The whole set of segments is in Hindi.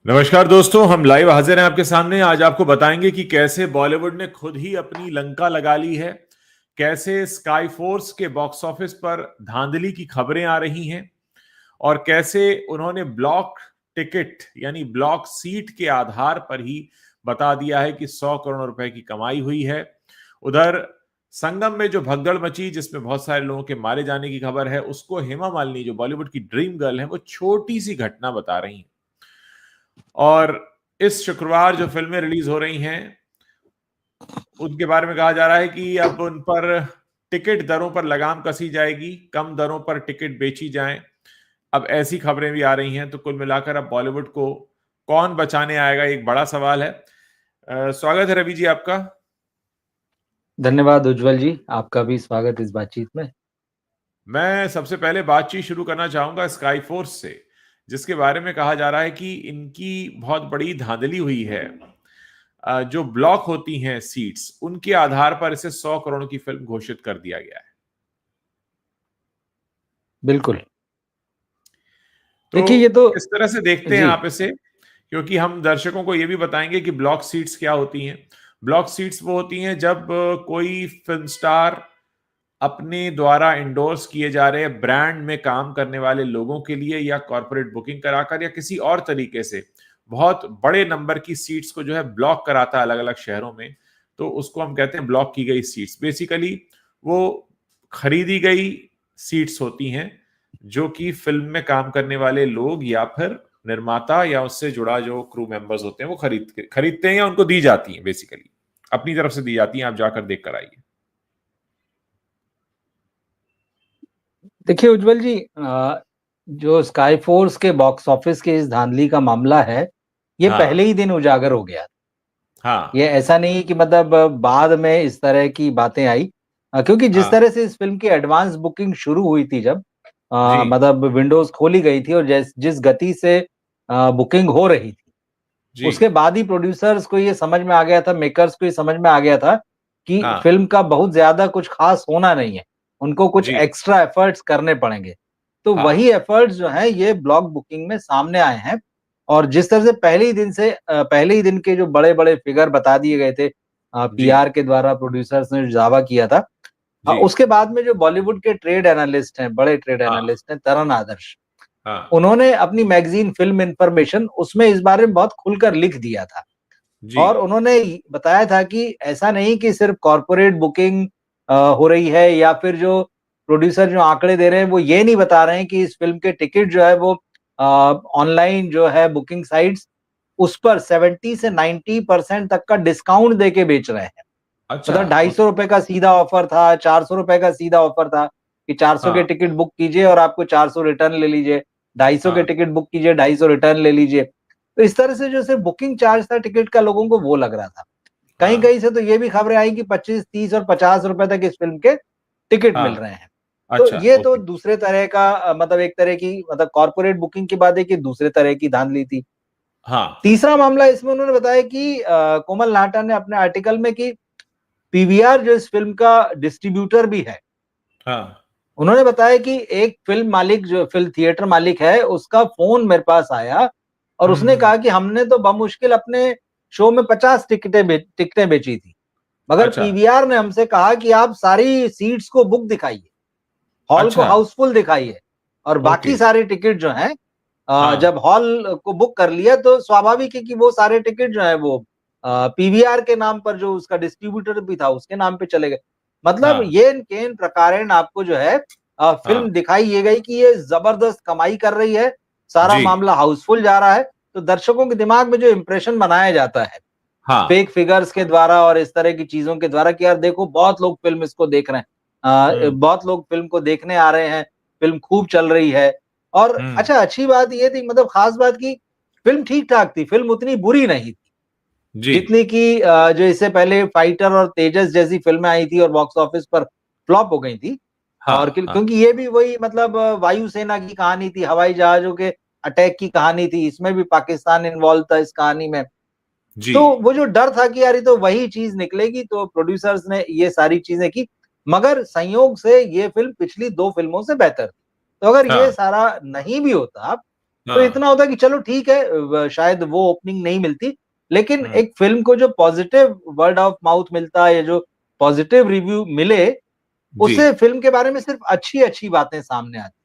नमस्कार दोस्तों, हम लाइव हाजिर हैं आपके सामने। आज आपको बताएंगे कि कैसे बॉलीवुड ने खुद ही अपनी लंका लगा ली है, कैसे स्काई फोर्स के बॉक्स ऑफिस पर धांधली की खबरें आ रही हैं और कैसे उन्होंने ब्लॉक टिकट यानी ब्लॉक सीट के आधार पर ही बता दिया है कि 100 करोड़ रुपए की कमाई हुई है। उधर संगम में जो भगदड़ मची, जिसमें बहुत सारे लोगों के मारे जाने की खबर है, उसको हेमा मालिनी, जो बॉलीवुड की ड्रीम गर्ल है, वो छोटी सी घटना बता रही हैं। और इस शुक्रवार जो फिल्में रिलीज हो रही हैं उनके बारे में कहा जा रहा है कि अब उन पर टिकट दरों पर लगाम कसी जाएगी, कम दरों पर टिकट बेची जाएं। अब ऐसी खबरें भी आ रही हैं। तो कुल मिलाकर अब बॉलीवुड को कौन बचाने आएगा, एक बड़ा सवाल है। स्वागत है रवि जी आपका। धन्यवाद उज्जवल जी, आपका भी स्वागत इस बातचीत में। मैं सबसे पहले बातचीत शुरू करना चाहूंगा स्काई फोर्स से, जिसके बारे में कहा जा रहा है कि इनकी बहुत बड़ी धांधली हुई है। जो ब्लॉक होती हैं सीट्स, उनके आधार पर इसे 100 करोड़ की फिल्म घोषित कर दिया गया है। बिल्कुल। तो देखिए, ये तो किस तरह से देखते हैं जी। आप इसे? क्योंकि हम दर्शकों को यह भी बताएंगे कि ब्लॉक सीट्स क्या होती हैं। ब्लॉक सीट्स वो होती हैं जब कोई फिल्म स्टार अपने द्वारा इंडोर्स किए जा रहे ब्रांड में काम करने वाले लोगों के लिए या कॉर्पोरेट बुकिंग कराकर या किसी और तरीके से बहुत बड़े नंबर की सीट्स को जो है ब्लॉक कराता है अलग अलग शहरों में, तो उसको हम कहते हैं ब्लॉक की गई सीट्स। बेसिकली वो खरीदी गई सीट्स होती हैं जो कि फिल्म में काम करने वाले लोग या फिर निर्माता या उससे जुड़ा जो क्रू मेंबर्स होते हैं वो खरीदते हैं या उनको दी जाती हैं। बेसिकली अपनी तरफ से दी जाती हैं। आप जाकर देख कर आइए। देखिए उज्जवल जी, जो स्काई फोर्स के बॉक्स ऑफिस के इस धांधली का मामला है, ये हाँ, पहले ही दिन उजागर हो गया। हाँ, ये ऐसा नहीं कि मतलब बाद में इस तरह की बातें आई, क्योंकि जिस हाँ, तरह से इस फिल्म की एडवांस बुकिंग शुरू हुई थी, जब जी, मतलब विंडोज खोली गई थी और जिस गति से बुकिंग हो रही थी, जी, उसके बाद ही प्रोड्यूसर्स को ये समझ में आ गया था, मेकर्स को ये समझ में आ गया था कि हाँ, फ़िल्म का बहुत ज़्यादा कुछ ख़ास होना नहीं है। उनको कुछ जी, एक्स्ट्रा एफर्ट्स करने पड़ेंगे। तो हाँ, वही एफर्ट्स जो हैं ये ब्लॉक बुकिंग में सामने आए हैं। और जिस तरह से पहले ही दिन के जो बड़े-बड़े फिगर बता दिए गए थे, जी, पीआर के द्वारा प्रोड्यूसर्स ने जो दावा किया था, जी, उसके बाद में जो बॉलीवुड के ट्रेड एनालिस्ट हैं, बड़े ट्रेड हाँ, एनालिस्ट हैं, तरण आदर्श, हाँ, उन्होंने अपनी मैगज़ीन फ़िल्म इन्फॉर्मेशन उसमें इस बारे में बहुत खुलकर लिख दिया था। जी, और उन्होंने बताया था कि ऐसा नहीं कि सिर्फ कॉर्पोरेट बुकिंग हो रही है, या फिर जो प्रोड्यूसर जो आंकड़े दे रहे हैं वो ये नहीं बता रहे हैं कि इस फिल्म के टिकट जो है वो ऑनलाइन जो है बुकिंग साइट्स उस पर 70 से 90% तक का डिस्काउंट देके बेच रहे हैं। अच्छा, मतलब ₹250 का सीधा ऑफर था, ₹400 का सीधा ऑफर था कि 400 के हाँ, टिकट बुक कीजिए और आपको 400 रिटर्न ले लीजिए, 250 के हाँ, टिकट बुक कीजिए, 250 रिटर्न ले लीजिए। तो इस तरह से जो सिर्फ बुकिंग चार्ज था टिकट का, लोगों को वो लग रहा था। हाँ, कहीं-कहीं से तो ये भी खबरें आई कि 25, 30 और ₹50 तक इस फ़िल्म के टिकट मिल हाँ, रहे हैं। तो अच्छा, ये तो ओके, दूसरे तरह का मतलब एक तरह की मतलब कॉर्पोरेट बुकिंग की बात है कि दूसरे तरह की धांधली थी। हाँ, तीसरा मामला इसमें उन्होंने बताया कि कोमल नाहटा ने अपने आर्टिकल में कि पीवीआर जो इस फ़िल्म का डिस्ट्रीब्यूटर भी है, हाँ, उन्होंने बताया कि एक फ़िल्म मालिक जो फ़िल्म थिएटर मालिक है, उसका फ़ोन मेरे पास आया और उसने हुँ, कहा कि हमने तो बमुश्किल अपने शो में 50 टिकटें बेची थी। मगर अच्छा, पीवीआर ने हमसे कहा कि आप सारी सीट्स को बुक दिखाइए, हॉल को अच्छा, हाउसफुल दिखाइए और ओके, बाकी सारे टिकट जो हैं, हाँ, जब हॉल को बुक कर लिया तो स्वाभाविक है कि वो सारे टिकट जो है वो पीवीआर के नाम पर, जो उसका डिस्ट्रीब्यूटर भी था, उसके नाम पे चले गए। मतलब हाँ, येन केन प्रकारेण आपको जो है हाँ, फ़िल्म दिखाई ये गई कि ये ज़बरदस्त कमाई कर रही है, सारा जी, मामला हाउसफुल जा रहा है। तो दर्शकों के दिमाग में जो इम्प्रेशन बनाया जाता है, हाँ, फेक फिगर्स के द्वारा और इस तरह की चीज़ों के द्वारा कि यार देखो बहुत लोग फ़िल्म इसको देख रहे हैं। हुँ, बहुत लोग फ़िल्म को देखने आ रहे हैं, फ़िल्म खूब चल रही है। और हुँ, अच्छा, अच्छी बात ये थी, मतलब ख़ास बात कि फ़िल्म ठीक-ठाक थी, फ़िल्म उतनी बुरी नहीं थी, जी, जितनी कि जो इससे पहले फाइटर और तेजस जैसी फ़िल्में आई थी और बॉक्स ऑफिस पर फ्लॉप हो गई थी। हाँ, और हाँ, क्योंकि ये भी वही मतलब वायुसेना की कहानी थी, हवाई जहाज़ों के अटैक की कहानी थी, इसमें भी पाकिस्तान इन्वॉल्व था इस कहानी में। जी, तो वो जो डर था कि यार ये तो वही चीज़ निकलेगी, तो प्रोड्यूसर्स ने ये सारी चीज़ें की। मगर संयोग से ये फ़िल्म पिछली 2 फ़िल्मों से बेहतर थी। तो अगर ये हाँ, सारा नहीं भी होता, तो इतना होता कि चलो ठीक है, शायद वो ओपनिंग नहीं मिलती, लेकिन एक फिल्म को जो पॉजिटिव वर्ड ऑफ माउथ मिलता है या जो पॉजिटिव रिव्यू मिले, जी। उससे फिल्म के बारे में सिर्फ अच्छी अच्छी बातें सामने आती।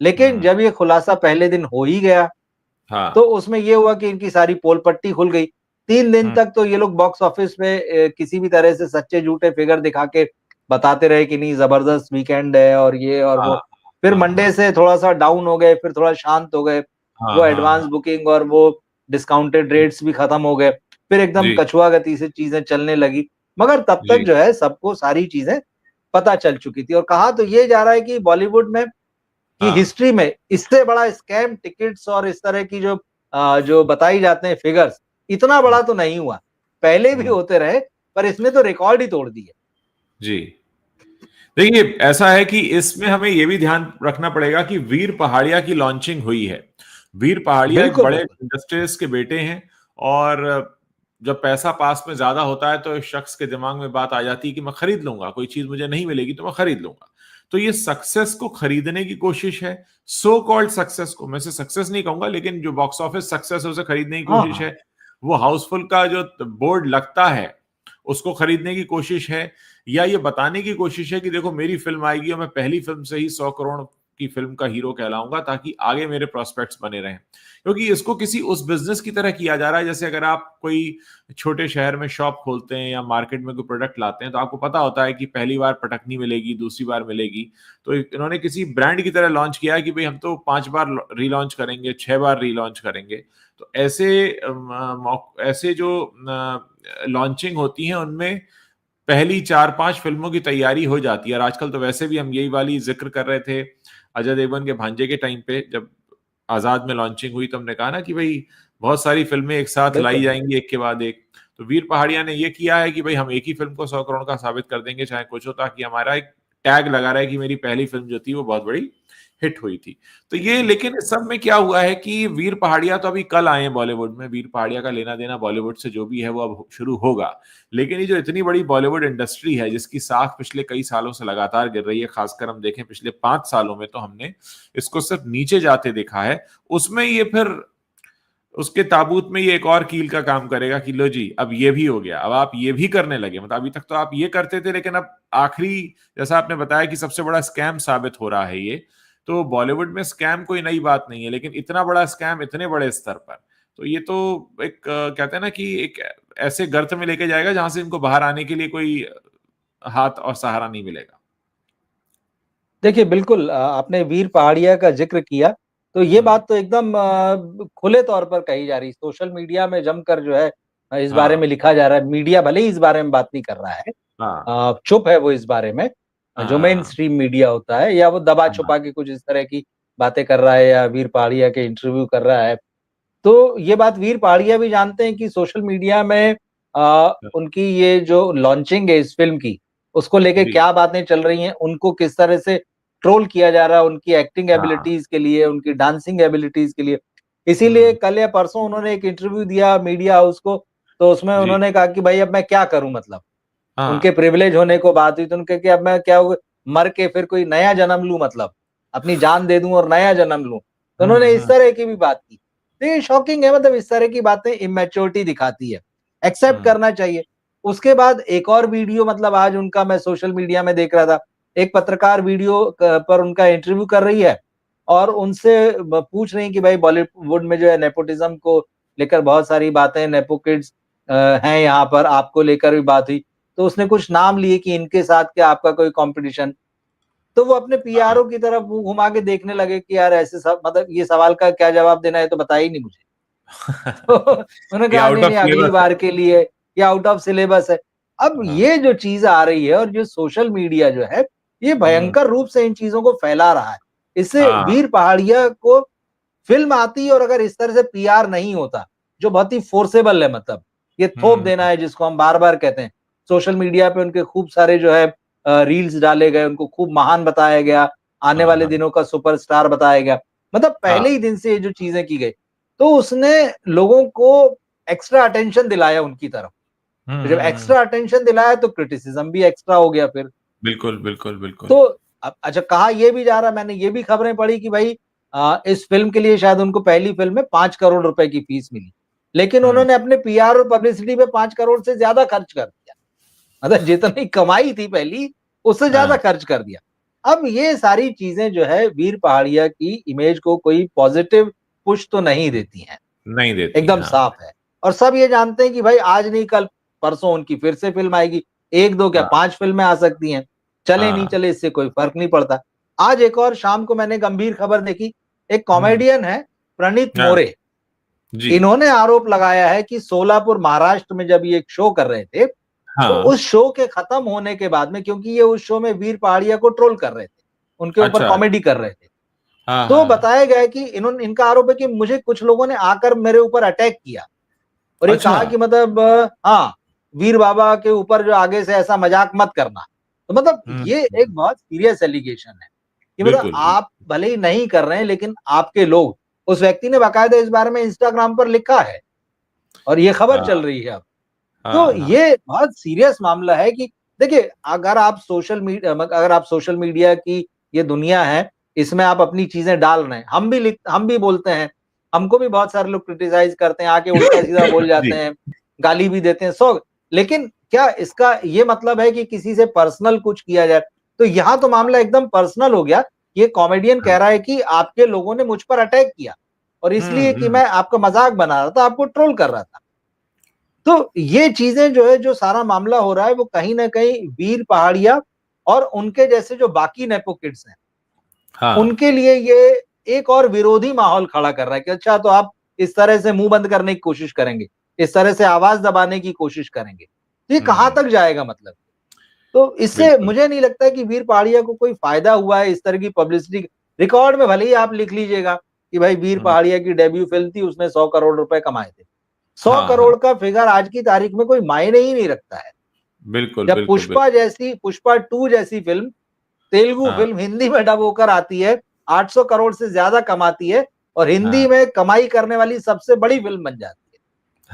लेकिन जब ये खुलासा पहले दिन हो ही गया, तो हाँ। उसमें ये हुआ कि इनकी सारी पोल पट्टी खुल गई। 3 दिन तक तो ये लोग बॉक्स ऑफिस में किसी भी तरह से सच्चे झूठे फिगर दिखा के बताते रहे कि नहीं जबरदस्त वीकेंड है और ये और हाँ, वो। फिर हाँ, मंडे हाँ, से थोड़ा-सा डाउन हो गए, फिर थोड़ा शांत हो गए। हाँ, वो हाँ, एडवांस हाँ। बुकिंग और वो डिस्काउंटेड रेट्स भी खत्म हो गए। फिर एकदम जी, कछुआ गति से चीज़ें चलने लगी। मगर तब तक जी। जो है सबको सारी चीज़ें पता चल चुकी थी और कहा तो ये जा रहा है कि बॉलीवुड में की हाँ। हिस्ट्री में इससे बड़ा स्कैम टिकट्स और इस तरह की जो बताई जाते हैं फिगर्स, इतना हुँ, बड़ा तो नहीं हुआ। पहले भी हुँ। होते रहे, पर इसने तो रिकॉर्ड ही तोड़ दिए। जी। देखिए, ऐसा है कि इसमें हमें ये भी ध्यान रखना पड़ेगा कि वीर पहाड़िया की लॉन्चिंग हुई है। वीर पहाड़िया एक बिल्कुल, बड़े बिल्कुल। इंडस्ट्रियलिस्ट के बेटे हैं और जब पैसा पास में ज़्यादा होता है तो इस शख्स के दिमाग में बात आ जाती है कि मैं खरीद लूँगा, कोई चीज़ मुझे नहीं मिलेगी तो मैं खरीद लूँगा। तो ये सक्सेस को खरीदने की कोशिश है, सो कॉल्ड सक्सेस को, मैं इसे सक्सेस नहीं कहूँगा लेकिन जो बॉक्स ऑफिस सक्सेस है उसे खरीदने की हाँ, कोशिश हाँ। है। वो हाउसफुल का जो बोर्ड लगता है, उसको खरीदने की कोशिश है या ये बताने की कोशिश है कि देखो मेरी फिल्म आएगी और मैं पहली फिल्म से ही 100 करोड़ की फिल्म का हीरो कहलाऊंगा ताकि आगे मेरे प्रोस्पेक्ट्स बने रहें क्योंकि इसको किसी उस बिजनेस की तरह किया जा रहा है जैसे अगर आप कोई छोटे शहर में शॉप खोलते हैं या मार्केट में कोई प्रोडक्ट लाते हैं तो आपको पता होता है कि पहली बार पटकनी मिलेगी दूसरी बार मिलेगी तो इन्होंने किसी ब्रांड की तरह लॉन्च किया है कि भाई हम तो 5 बार रीलॉन्च करेंगे 6 बार रीलॉन्च करेंगे तो ऐसे जो लॉन्चिंग होती हैं उनमें पहली 4-5 फ़िल्मों की तैयारी हो जाती है और आजकल तो वैसे भी हम यही वाली ज़िक्र कर रहे थे, अजय देवगन के भांजे के टाइम पे जब आज़ाद में लॉन्चिंग हुई तो हमने कहा ना कि भई बहुत सारी फ़िल्में एक साथ लाई बिल्कुल, बिल्कुल। जाएँगी एक के बाद एक। तो वीर पहाड़िया ने ये किया है कि भई हम एक ही फ़िल्म को 100 करोड़ का साबित कर देंगे चाहे कुछ हो ताकि हमारा एक टैग लगा रहा है कि मेरी पहली फ़िल्म जो थी वो बहुत बड़ी हिट हुई थी। तो ये लेकिन इस सब में क्या हुआ है कि वीर पहाड़िया तो अभी कल आए हैं बॉलीवुड में, वीर पहाड़िया का लेना-देना बॉलीवुड से जो भी है वो अब शुरू होगा। लेकिन ये जो इतनी बड़ी बॉलीवुड इंडस्ट्री है जिसकी साख पिछले कई सालों से लगातार गिर रही है खासकर हम देखें पिछले 5 सालों में तो हमने इसको सिर्फ नीचे जाते देखा है उसमें ये फिर उसके ताबूत में ये एक और कील का काम करेगा कि लो जी अब ये भी हो गया अब आप ये भी करने लगे मतलब अभी तक तो आप ये करते थे लेकिन अब आखिरी जैसा आपने बताया कि सबसे बड़ा स्कैम साबित हो रहा है ये तो बॉलीवुड में स्कैम कोई नई बात नहीं है लेकिन इतना बड़ा स्कैम इतने बड़े स्तर पर तो ये तो एक कहते हैं ना कि एक ऐसे गर्त में लेके जाएगा जहां से इनको बाहर आने के लिए कोई हाथ और सहारा नहीं मिलेगा। देखिए, बिल्कुल आपने वीर पहाड़िया का ज़िक्र किया, तो ये हम्म। बात तो एकदम खुले तौर पर कही जा रही है। सोशल मीडिया में जमकर जो है इस बारे हाँ, में लिखा जा रहा है। मीडिया भले ही इस बारे में बात नहीं कर रहा है, हाँ, चुप है वो इस बारे में। जो मेन हाँ, स्ट्रीम मीडिया होता है या वो हाँ, दबा-छुपा के कुछ इस तरह की बातें कर रहा है या वीर पहाड़िया के इंटरव्यू कर रहा है। तो ये बात वीर पहाड़िया भी जानते हैं कि सोशल मीडिया में उनकी ये जो लॉन्चिंग है इस फ़िल्म की, उसको लेके जी, क्या बातें चल रही हैं, उनको किस तरह से ट्रोल किया जा रहा है उनकी एक्टिंग हाँ, एबिलिटीज़ के लिए, उनकी डांसिंग एबिलिटीज़ के लिए। इसीलिए हम्म, कल या परसों उन्होंने एक इंटरव्यू दिया मीडिया हाउस को, तो उसमें जी, उन्होंने कहा कि भाई अब मैं क्या करूँ मतलब? हाँ, उनके प्रिविलेज होने को बात हुई तो उनके कि अब मैं क्या हुआ मर के फिर कोई नया जन्म लूँ मतलब, अपनी जान दे दूँ और नया जन्म लूँ। तो हम्म, उन्होंने इस तरह की भी बात की। तो ये शॉकिंग है मतलब इस तरह की बातें इमैच्योरिटी दिखाती है। एक्सेप्ट हम्म, करना चाहिए। उसके बाद एक और वीडियो मतलब आज उनका मैं सोशल मीडिया में देख रहा था। एक पत्रकार वीडियो पर उनका इंटरव्यू कर रही है और उनसे पूछ रही है कि भाई बॉलीवुड में जो है नेपोटिज्म को लेकर बहुत सारी बातें नेपो किड्स हैं यहाँ पर आपको लेकर भी बात हुई। तो उसने कुछ नाम लिए कि इनके साथ क्या आपका कोई कॉम्पिटिशन? तो वो अपने हाँ, पीआरओ की तरफ मुँह घुमा के देखने लगे कि यार ऐसे सब मतलब ये सवाल का क्या जवाब देना है तो बता ही नहीं मुझे। तो उन्होंने ये कहा आउट नहीं, ऑफ नहीं अगली सिलेबस है। बार के लिए ये आउट ऑफ सिलेबस है। अब हाँ, ये जो चीज़ आ रही है और जो सोशल मीडिया जो है, ये हम्म, भयंकर रूप से इन चीज़ों को फैला रहा है। इससे हाँ, वीर पहाड़िया को फ़िल्म आती और अगर इस तरह से पीआर नहीं होता, जो बहुत ही फ़ोर्सेबल है मतलब, ये थोप हम्म, देना है जिसको हम बार-बार कहते हैं। सोशल मीडिया पे उनके खूब सारे जो है रील्स डाले गए, उनको खूब महान बताया गया, आने हाँ, वाले हाँ, दिनों का सुपरस्टार बताया गया। मतलब हाँ, पहले ही दिन से ये जो चीज़ें की गई, तो उसने लोगों को एक्स्ट्रा अटेंशन दिलाया उनकी तरफ। तो जब हम्म। एक्स्ट्रा अटेंशन दिलाया तो क्रिटिसिज़्म भी एक्स्ट्रा हो गया फिर। बिल्कुल, बिल्कुल, बिल्कुल। तो अब अच्छा कहा ये भी जा रहा है मैंने ये भी खबरें पढ़ी कि भाई इस फिल्म के लिए शायद उनको पहली फिल्म में 5 करोड़ रुपए की फीस मिली, लेकिन उन्होंने अपने पीआर और पब्लिसिटी पे 5 करोड़ से ज्यादा खर्च कर दिया। मतलब जितनी कमाई थी पहली, उससे ज्यादा खर्च कर दिया। अब ये सारी चीजें जो है वीर पहाड़िया की इमेज को कोई पॉजिटिव पुश तो नहीं देती हैं, नहीं देती, एकदम हाँ। साफ है। और सब ये जानते हैं कि भाई आज नहीं कल परसों उनकी फिर से फिल्म आएगी, 1-2 क्या हाँ, 5 फिल्में आ सकती हैं, चले नहीं हाँ। चले इससे कोई फर्क नहीं पड़ता। आज एक और शाम को मैंने गंभीर खबर देखी, एक हम्म। कॉमेडियन है प्रणीत हाँ। मोरे, जी। इन्होंने आरोप लगाया है कि सोलापुर महाराष्ट्र में जब ये एक शो कर रहे थे, तो हाँ। उस शो के खत्म होने के बाद में, क्योंकि ये उस शो में वीर पहाड़िया को ट्रोल कर रहे थे, उनके ऊपर अच्छा। कॉमेडी कर रहे थे, हाँ, तो हाँ। बताया गया है कि इनका आरोप है कि मुझे कुछ लोगों ने आकर मेरे ऊपर अटैक किया और ये अच्छा। कहा कि मतलब हाँ, वीर बाबा के ऊपर जो आगे से ऐसा मजाक मत करना। तो मतलब ये एक बहुत सीरियस एलिगेशन है कि मतलब बिल्कुल, बिल्कुल। आप भले ही नहीं कर रहे हैं, लेकिन आपके लोग, उस व्यक्ति ने बाकायदा इस बारे में इंस्टाग्राम पर लिखा है और ये खबर चल हाँ, रही है अब। तो हाँ, हाँ। ये बहुत सीरियस मामला है कि देखिए, अगर आप सोशल मीडिया की ये दुनिया है, इसमें आप अपनी चीजें डाल रहे हैं, हम भी बोलते हैं, हमको भी बहुत सारे लोग क्रिटिसाइज करते हैं, आके उल्टा सीधा बोल जाते जी। हैं, गाली भी देते हैं, लेकिन क्या इसका ये मतलब है कि किसी से पर्सनल कुछ किया जाए? तो यहाँ तो मामला एकदम पर्सनल हो गया। ये कॉमेडियन कह रहा है कि आपके लोगों ने मुझ पर अटैक किया और हुँ, इसलिए कि हुँ। मैं आपका मजाक बना रहा था, आपको ट्रोल कर रहा था। तो ये चीजें जो है, जो सारा मामला हो रहा है, वो कहीं न कहीं वीर पहाड़िया और उनके जैसे जो बाकी नेपो किड्स हैं, हाँ। उनके लिए ये एक और विरोधी माहौल खड़ा कर रहा है कि अच्छा, तो आप इस तरह से मुँह बंद करने की कोशिश करेंगे, इस तरह से आवाज़ दबाने की कोशिश करेंगे। तो ये कहाँ हुँ, तक जाएगा मतलब? तो इससे बिल्कुल। मुझे नहीं लगता है कि वीर पहाड़िया को कोई फ़ायदा हुआ है इस तरह की पब्लिसिटी। रिकॉर्ड में भले ही आप लिख लीजिएगा कि भाई वीर हुँ। पहाड़िया की डेब्यू फ़िल्म थी, उसने 100 करोड़ रुपए कमाए थे। 100 हाँ, हाँ। करोड़ का फिगर आज की तारीख में कोई मायने ही नहीं रखता है। बिल्कुल, जब बिल्कुल, पुष्पा 2 जैसी फ़िल्म, तेलुगु हाँ, फ़िल्म हिंदी में डब होकर आती है, 800 करोड़ से ज़्यादा कमाती है और हिंदी हाँ, में कमाई करने वाली सबसे बड़ी फ़िल्म बन जाती है।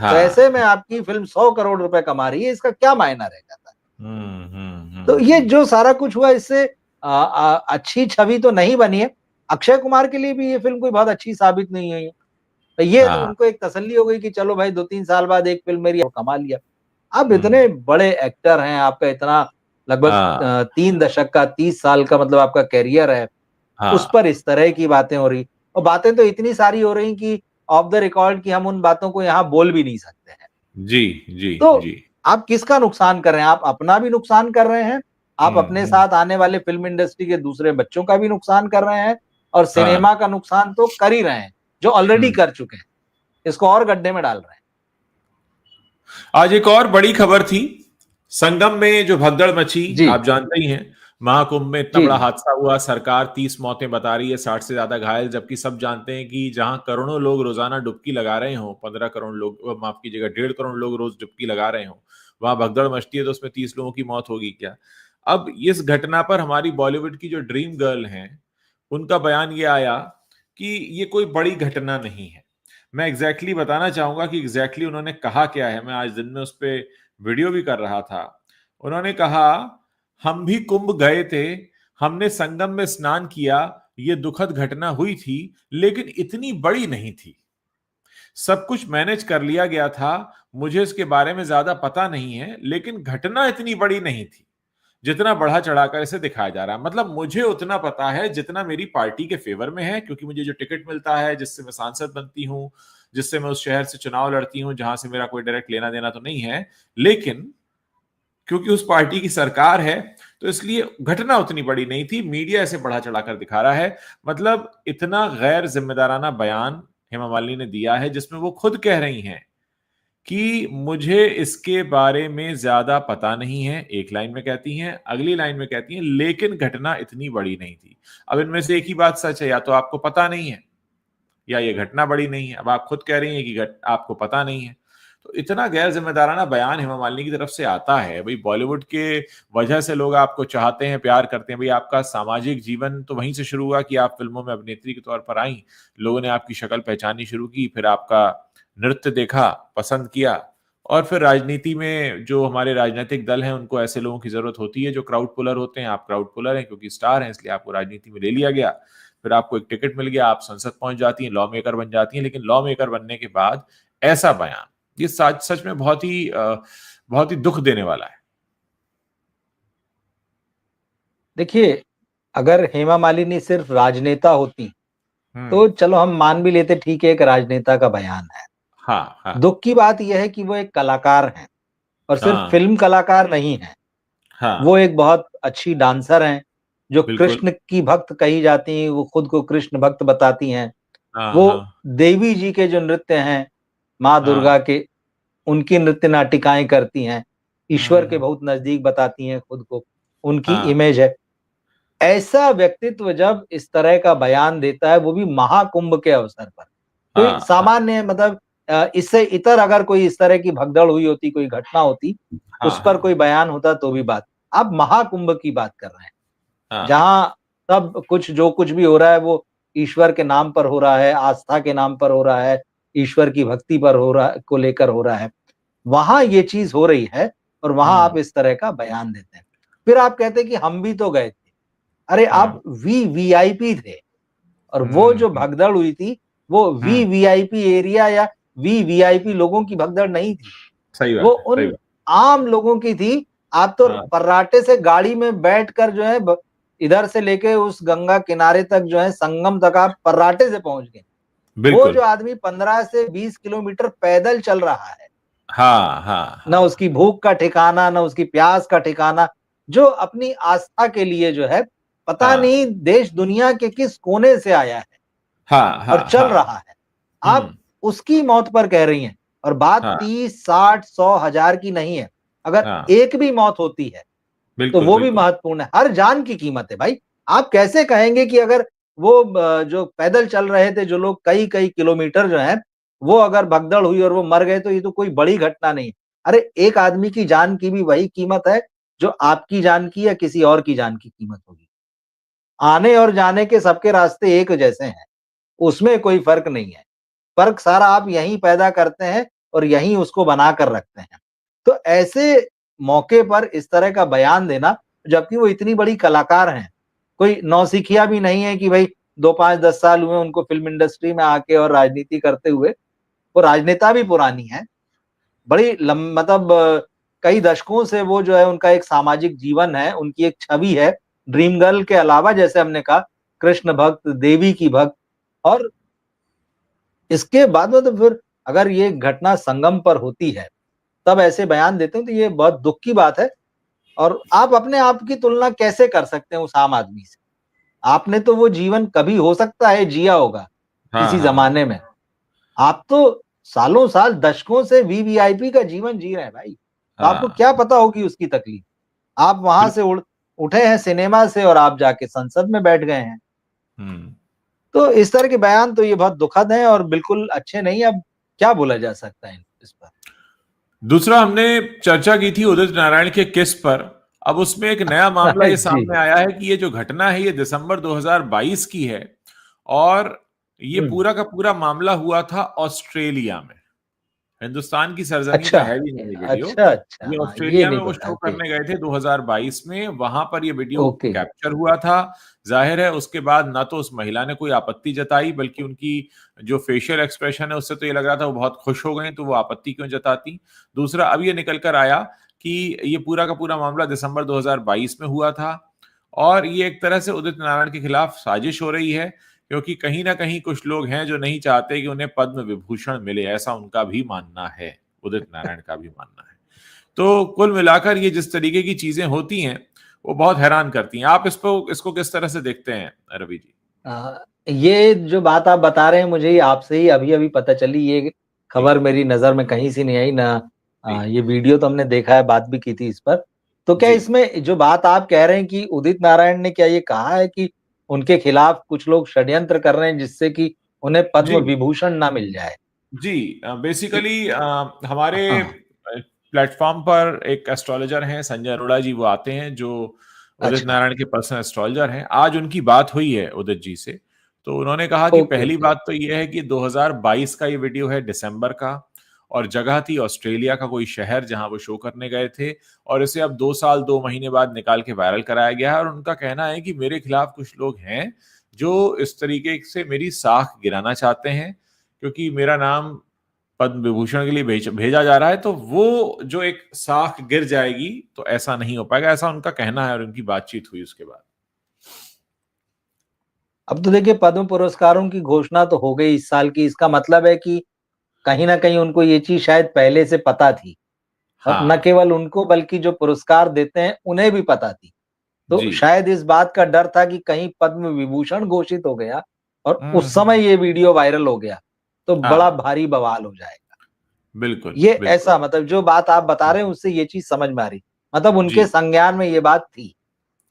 तो हाँ। ऐसे में आपकी फ़िल्म 100 करोड़ रुपए कमा रही है, इसका क्या मायना रह जाता है? हुँ, हुँ, तो हुँ, ये हुँ। जो सारा कुछ हुआ, इससे अच्छी छवि तो नहीं बनी है। अक्षय कुमार के लिए भी ये फ़िल्म कोई बहुत अच्छी साबित नहीं हुई है। तो ये हाँ, उनको एक तसल्ली हो गई कि चलो भाई 2-3 साल बाद एक फ़िल्म मेरी और कमा लिया। आप हुँ, इतने बड़े एक्टर हैं, आपका इतना लगभग हाँ, 3 दशक का, 30 साल का मतलब आपका करियर है, उस हाँ। पर इस तरह की बातें हो रही, और बातें तो इतनी सारी हो रही कि ऑफ द रिकॉर्ड कि हम उन बातों को यहाँ बोल भी नहीं सकते हैं। जी, जी, तो जी। आप किसका नुकसान कर रहे हैं? आप अपना भी नुकसान कर रहे हैं, आप हुँ, अपने हुँ। साथ आने वाले फ़िल्म इंडस्ट्री के दूसरे बच्चों का भी नुकसान कर रहे हैं और हाँ। सिनेमा का नुकसान तो कर ही रहे हैं, जो ऑलरेडी हुँ। कर चुके हैं। इसको और गड्ढे में डाल रहे हैं। आज एक और बड़ी खबर थी। संगम में जो भगदड़ मची, जी, आप जानते ही हैं, महाकुंभ में इतना जी, बड़ा जी। हादसा हुआ, सरकार 30 मौतें बता रही है, 60 से ज्यादा घायल, जबकि सब जानते हैं कि जहां करोड़ों लोग रोजाना डुबकी लगा रहे हो, 15 करोड़ लोग, माफ कीजिएगा, 1.5 करोड़ लोग रोज डुबकी लगा रहे हो, वहां भगदड़ मचती है तो उसमें 30 लोगों की मौत होगी क्या? अब इस घटना पर हमारी बॉलीवुड की जो ड्रीम गर्ल हैं, उनका बयान ये आया कि ये कोई बड़ी घटना नहीं है। मैं एग्जैक्टली बताना चाहूंगा कि एग्जैक्टली उन्होंने कहा क्या है। मैं आज दिन में उस पर वीडियो भी कर रहा था। उन्होंने कहा, हम भी कुंभ गए थे, हमने संगम में स्नान किया, ये दुखद घटना हुई थी, लेकिन इतनी बड़ी नहीं थी। सब कुछ मैनेज कर लिया गया था, मुझे इसके बारे में ज्यादा पता नहीं है, लेकिन घटना इतनी बड़ी नहीं थी जितना बढ़ा चढ़ाकर इसे दिखाया जा रहा है। मतलब मुझे उतना पता है जितना मेरी पार्टी के फेवर में है, क्योंकि मुझे जो टिकट मिलता है, जिससे मैं सांसद बनती हूं, जिससे मैं उस शहर से चुनाव लड़ती हूं जहां से मेरा कोई डायरेक्ट लेना देना तो नहीं है, लेकिन क्योंकि उस पार्टी की सरकार है, तो इसलिए घटना उतनी बड़ी नहीं थी। मीडिया इसे बढ़ा चढ़ाकर दिखा रहा है। मतलब इतना गैर जिम्मेदाराना बयान हेमा मालिनी ने दिया है, जिसमें वो खुद कह रही हैं कि मुझे इसके बारे में ज्यादा पता नहीं है, एक लाइन में कहती हैं, अगली लाइन में कहती हैं लेकिन घटना इतनी बड़ी नहीं थी। अब इनमें से एक ही बात सच है, या तो आपको पता नहीं है या ये घटना बड़ी नहीं है। अब आप खुद कह रही हैं कि आपको पता नहीं है। तो इतना गैर जिम्मेदाराना बयान हेमा मालिनी की तरफ से आता है। भाई बॉलीवुड के वजह से लोग आपको चाहते हैं, प्यार करते हैं। भाई आपका सामाजिक जीवन तो वहीं से शुरू हुआ कि आप फिल्मों में अभिनेत्री के तौर पर आई, लोगों ने आपकी शक्ल पहचाननी शुरू की, फिर आपका नृत्य देखा, पसंद किया, और फिर राजनीति में जो हमारे राजनीतिक दल हैं उनको ऐसे लोगों की जरूरत होती है जो क्राउड पुलर होते हैं। आप क्राउड पुलर हैं क्योंकि स्टार हैं, इसलिए आपको राजनीति में ले लिया गया। फिर आपको एक टिकट मिल गया, आप संसद पहुंच जाती हैं, लॉ मेकर बन जाती हैं। लेकिन लॉ मेकर बनने के बाद ऐसा बयान, ये सच सच में बहुत ही दुख देने वाला है। देखिए, अगर हेमा मालिनी सिर्फ राजनेता होती तो चलो हम मान भी लेते, ठीक है, एक राजनेता का बयान है। हाँ, हाँ, दुख की बात यह है कि वो एक कलाकार हैं और सिर्फ हाँ, फिल्म कलाकार नहीं है, हाँ, वो एक बहुत अच्छी डांसर हैं, जो बिल्कुल। कृष्ण की भक्त कही जाती हैं, वो खुद को कृष्ण भक्त बताती हैं। हाँ, वो हाँ, देवी जी के जो नृत्य हैं, माँ हाँ, दुर्गा के, उनकी नृत्य नाटिकाएँ करती हैं, ईश्वर के हम्म, बहुत नज़दीक बताती हैं खुद को, उनकी हाँ, इमेज है। ऐसा व्यक्तित्व जब इस तरह का बयान देता है, वो भी महाकुंभ के अवसर पर, कोई हाँ, हाँ, सामान्य मतलब इससे इतर अगर कोई इस तरह की भगदड़ हुई होती, कोई घटना होती, हाँ, उस पर हाँ, कोई बयान होता तो भी बात। आप महाकुंभ की बात कर रहे हैं, हाँ, जहाँ सब कुछ जो कुछ भी हो रहा है वो ईश्वर के नाम पर हो रहा है, आस्था के नाम पर हो रहा है, ईश्वर की भक्ति पर हो रहा को लेकर हो रहा है। वहाँ ये चीज़ हो रही है और वहाँ हम्म, आप इस तरह का बयान देते हैं। फिर आप कहते हैं कि हम भी तो गए थे। अरे हम्म, आप वीवीआईपी थे और वो हम्म, जो भगदड़ हुई थी, वो हम्म, वीवीआईपी एरिया या वीवीआईपी लोगों की भगदड़ नहीं थी। सही वो बात है, सही उन बात। आम लोगों की थी। आप तो हाँ, पर्राटे से गाड़ी में बैठकर जो है इधर से लेके उस गंगा किनारे तक जो है संगम तक आप पर्राटे से पहुंच गए। वो बिल्कुल। जो आदमी 15 से 20 किलोमीटर पैदल चल रहा है, हाँ, हाँ, ना हाँ, उसकी भूख का ठिकाना, ना उसकी प्यास का ठिकाना, जो अपनी आस्था के लिए जो है पता हाँ, नहीं देश दुनिया के किस कोने से आया है हाँ, और हाँ, चल हाँ, रहा है। आप हम्म, उसकी मौत पर कह रही हैं और बात हाँ, 30, 60, 100, 1000 की नहीं है। अगर हाँ, एक भी मौत होती है तो बिल्कुल, वो भी बिल्कुल। महत्वपूर्ण है। हर जान की कीमत है भाई। आप कैसे कहेंगे कि अगर वो जो पैदल चल रहे थे जो लोग कई-कई किलोमीटर जो है, वो अगर भगदड़ हुई और वो मर गए तो ये तो कोई बड़ी घटना नहीं है। अरे एक आदमी की जान की भी वही कीमत है जो आपकी जान की या किसी और की जान की कीमत होगी। आने और जाने के सबके रास्ते एक जैसे हैं, उसमें कोई फ़र्क नहीं है। फ़र्क सारा आप यहीं पैदा करते हैं और यहीं उसको बनाकर रखते हैं। तो ऐसे मौके पर इस तरह का बयान देना, जबकि वो इतनी बड़ी कलाकार हैं, कोई नौसिखिया भी नहीं है कि भई 2, 5, 10 साल हुए उनको फ़िल्म इंडस्ट्री में आके और राजनीति करते हुए। वो राजनेता भी पुरानी हैं, बड़ी मतलब कई दशकों से वो जो है उनका एक सामाजिक जीवन है, उनकी एक छवि है। ड्रीम गर्ल के अलावा जैसे हमने कहा, कृष्ण भक्त, देवी की भक्त और इसके बाद में तो फिर अगर ये घटना संगम पर होती है, तब ऐसे बयान देते हैं तो ये बहुत दुःख की बात है और आप अपने आप की तुलना कैसे कर सकते हैं उस आम आदमी से? आपने तो वो जीवन कभी हो सकता है जिया होगा, हाँ, किसी हाँ, ज़माने में। आप तो सालों-साल, दशकों से वीवीआईपी का जीवन जी रहे हैं भाई। तो आपको हाँ, क्या पता होगी उसकी तकलीफ? आप वहाँ से बिल्कुल। उठे हैं सिनेमा से और आप जाके संसद में बैठ गए हैं। हम्म। तो इस तरह के बयान तो ये बहुत दुखद हैं और बिल्कुल अच्छे नहीं। अब क्या बोला जा सकता है इस पर? दूसरा, हमने चर्चा की थी उदित नारायण के किस पर। अब उसमें एक नया मामला ये जी। सामने आया है कि ये जो घटना है ये दिसंबर 2022 की है और ये हुँ। पूरा का पूरा मामला हुआ था ऑस्ट्रेलिया में। हिंदुस्तान की सरजमी अच्छा, का है भी नहीं ये वीडियो। अच्छा, अच्छा। ये हाँ, ये ऑस्ट्रेलिया में नहीं वो पता। शो ओके, करने गए थे 2022 में, वहां पर ये वीडियो ओके। कैप्चर हुआ था। जाहिर है उसके बाद ना तो उस महिला ने कोई आपत्ति जताई, बल्कि उनकी जो फेशियल एक्सप्रेशन है उससे तो ये लग रहा था वो बहुत खुश हो गई, तो वो आपत्ति क्यों जताती। दूसरा, अब ये निकल कर आया कि ये पूरा का पूरा मामला दिसंबर 2022 में हुआ था और ये एक तरह से उदित नारायण के खिलाफ साजिश हो रही है, क्योंकि कहीं ना कहीं कुछ लोग हैं जो नहीं चाहते कि उन्हें पद्म विभूषण मिले, ऐसा उनका भी मानना है, उदित नारायण का भी मानना है। तो कुल मिलाकर ये जिस तरीके की चीजें होती हैं वो बहुत हैरान करती हैं। आप इसको किस तरह से देखते हैं रवि जी? ये जो बात आप बता रहे हैं मुझे ये आपसे ही अभी-अभी पता चली। ये जी, खबर मेरी नज़र में कहीं से नहीं आई ना। जी, ये वीडियो तो हमने देखा है, बात भी की थी इस पर। तो क्या जी, इसमें जो बात आप कह रहे हैं कि उदित नारायण ने क्या ये कहा है कि उनके खिलाफ कुछ लोग षड्यंत्र कर रहे हैं जिससे कि उन्हें पद्म जी, विभूषण ना मिल जाए? जी। इ बेसिकली हमारे हाँ, प्लेटफॉर्म पर एक एस्ट्रोलॉजर हैं संजय अरोड़ा जी, वो आते हैं जो उदित अच्छा। नारायण के पर्सनल एस्ट्रोलॉजर हैं। आज उनकी बात हुई है उदित जी से, तो उन्होंने कहा कि ओके, पहली ओके। बात तो ये है कि 2022 का ये वीडियो है, दिसंबर का, और जगह थी ऑस्ट्रेलिया का कोई शहर जहां वो शो करने गए थे, और इसे अब 2 साल 2 महीने बाद निकाल के वायरल कराया गया है। और उनका कहना है कि मेरे खिलाफ कुछ लोग हैं जो इस तरीके से मेरी साख गिराना चाहते हैं, क्योंकि मेरा नाम पद्म विभूषण के लिए भेजा जा रहा है, तो वो जो एक साख गिर जाएगी तो ऐसा नहीं हो पाएगा, ऐसा उनका कहना है और उनकी बातचीत हुई उसके बाद। अब तो देखिए पद्म पुरस्कारों की घोषणा तो हो गई इस साल की, इसका मतलब है कि कहीं न कहीं उनको ये चीज़ शायद पहले से पता थी और न हाँ। केवल उनको बल्कि जो पुरस्कार देते हैं उन्हें भी पता थी। तो जी। शायद इस बात का डर था कि कहीं पद्म विभूषण घोषित हो गया और उस हम्म। समय ये वीडियो वायरल हो गया, तो बड़ा हाँ, भारी बवाल हो जाएगा। बिल्कुल ये बिल्कुल। ऐसा मतलब जो बात आप बता रहे हैं उससे ये चीज़ समझ में आ रही। मतलब उनके जी। संज्ञान में ये बात थी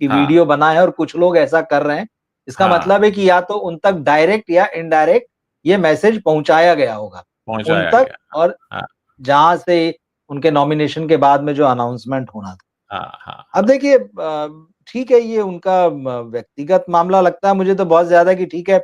कि वीडियो हाँ। बना है और कुछ लोग ऐसा कर रहे हैं। इसका हाँ, मतलब है कि या तो उन तक डायरेक्ट या इनडायरेक्ट ये मैसेज पहुँचाया गया होगा, उन पहुंचाया तक गया। और हाँ जहाँ से उनके नॉमिनेशन के बाद में जो अनाउंसमेंट होना था। हाँ हाँ अब हाँ। देखिए ठीक है ये उनका व्यक्तिगत मामला लगता है मुझे तो बहुत ज़्यादा कि ठीक है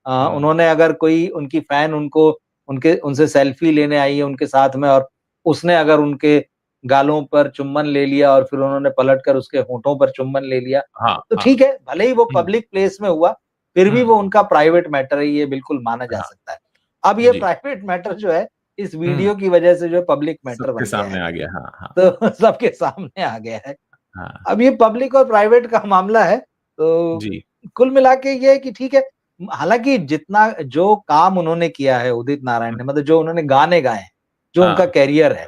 हम्म। उन्होंने अगर कोई उनकी फैन उनको उनके उनसे सेल्फी लेने आई है उनके साथ में और उसने अगर उनके गालों पर चुम्बन ले लिया और फिर उन्होंने पलटकर उसके होठों पर चुम्बन ले लिया, हाँ तो हाँ। ठीक है, भले ही वो हम्म। पब्लिक प्लेस में हुआ, फिर भी वो हम्म। उनका प्राइवेट मैटर है, ये बिल्कुल माना जा हाँ। सकता है। अब ये जी। प्राइवेट मैटर जो है, इस हम्म। वीडियो की वजह से जो पब्लिक मैटर सबके बन गया है, सामने आ गया। हाँ हाँ तो सबके सामने आ गया है। हाँ। अब ये पब्लिक और प्राइवेट का मामला है, तो जी। कुल मिला के ये है कि ठीक है, हालाँकि जितना जो काम उन्होंने किया है उदित नारायण ने, मतलब जो उन्होंने गाने गाए हैं, जो उनका हाँ करियर है,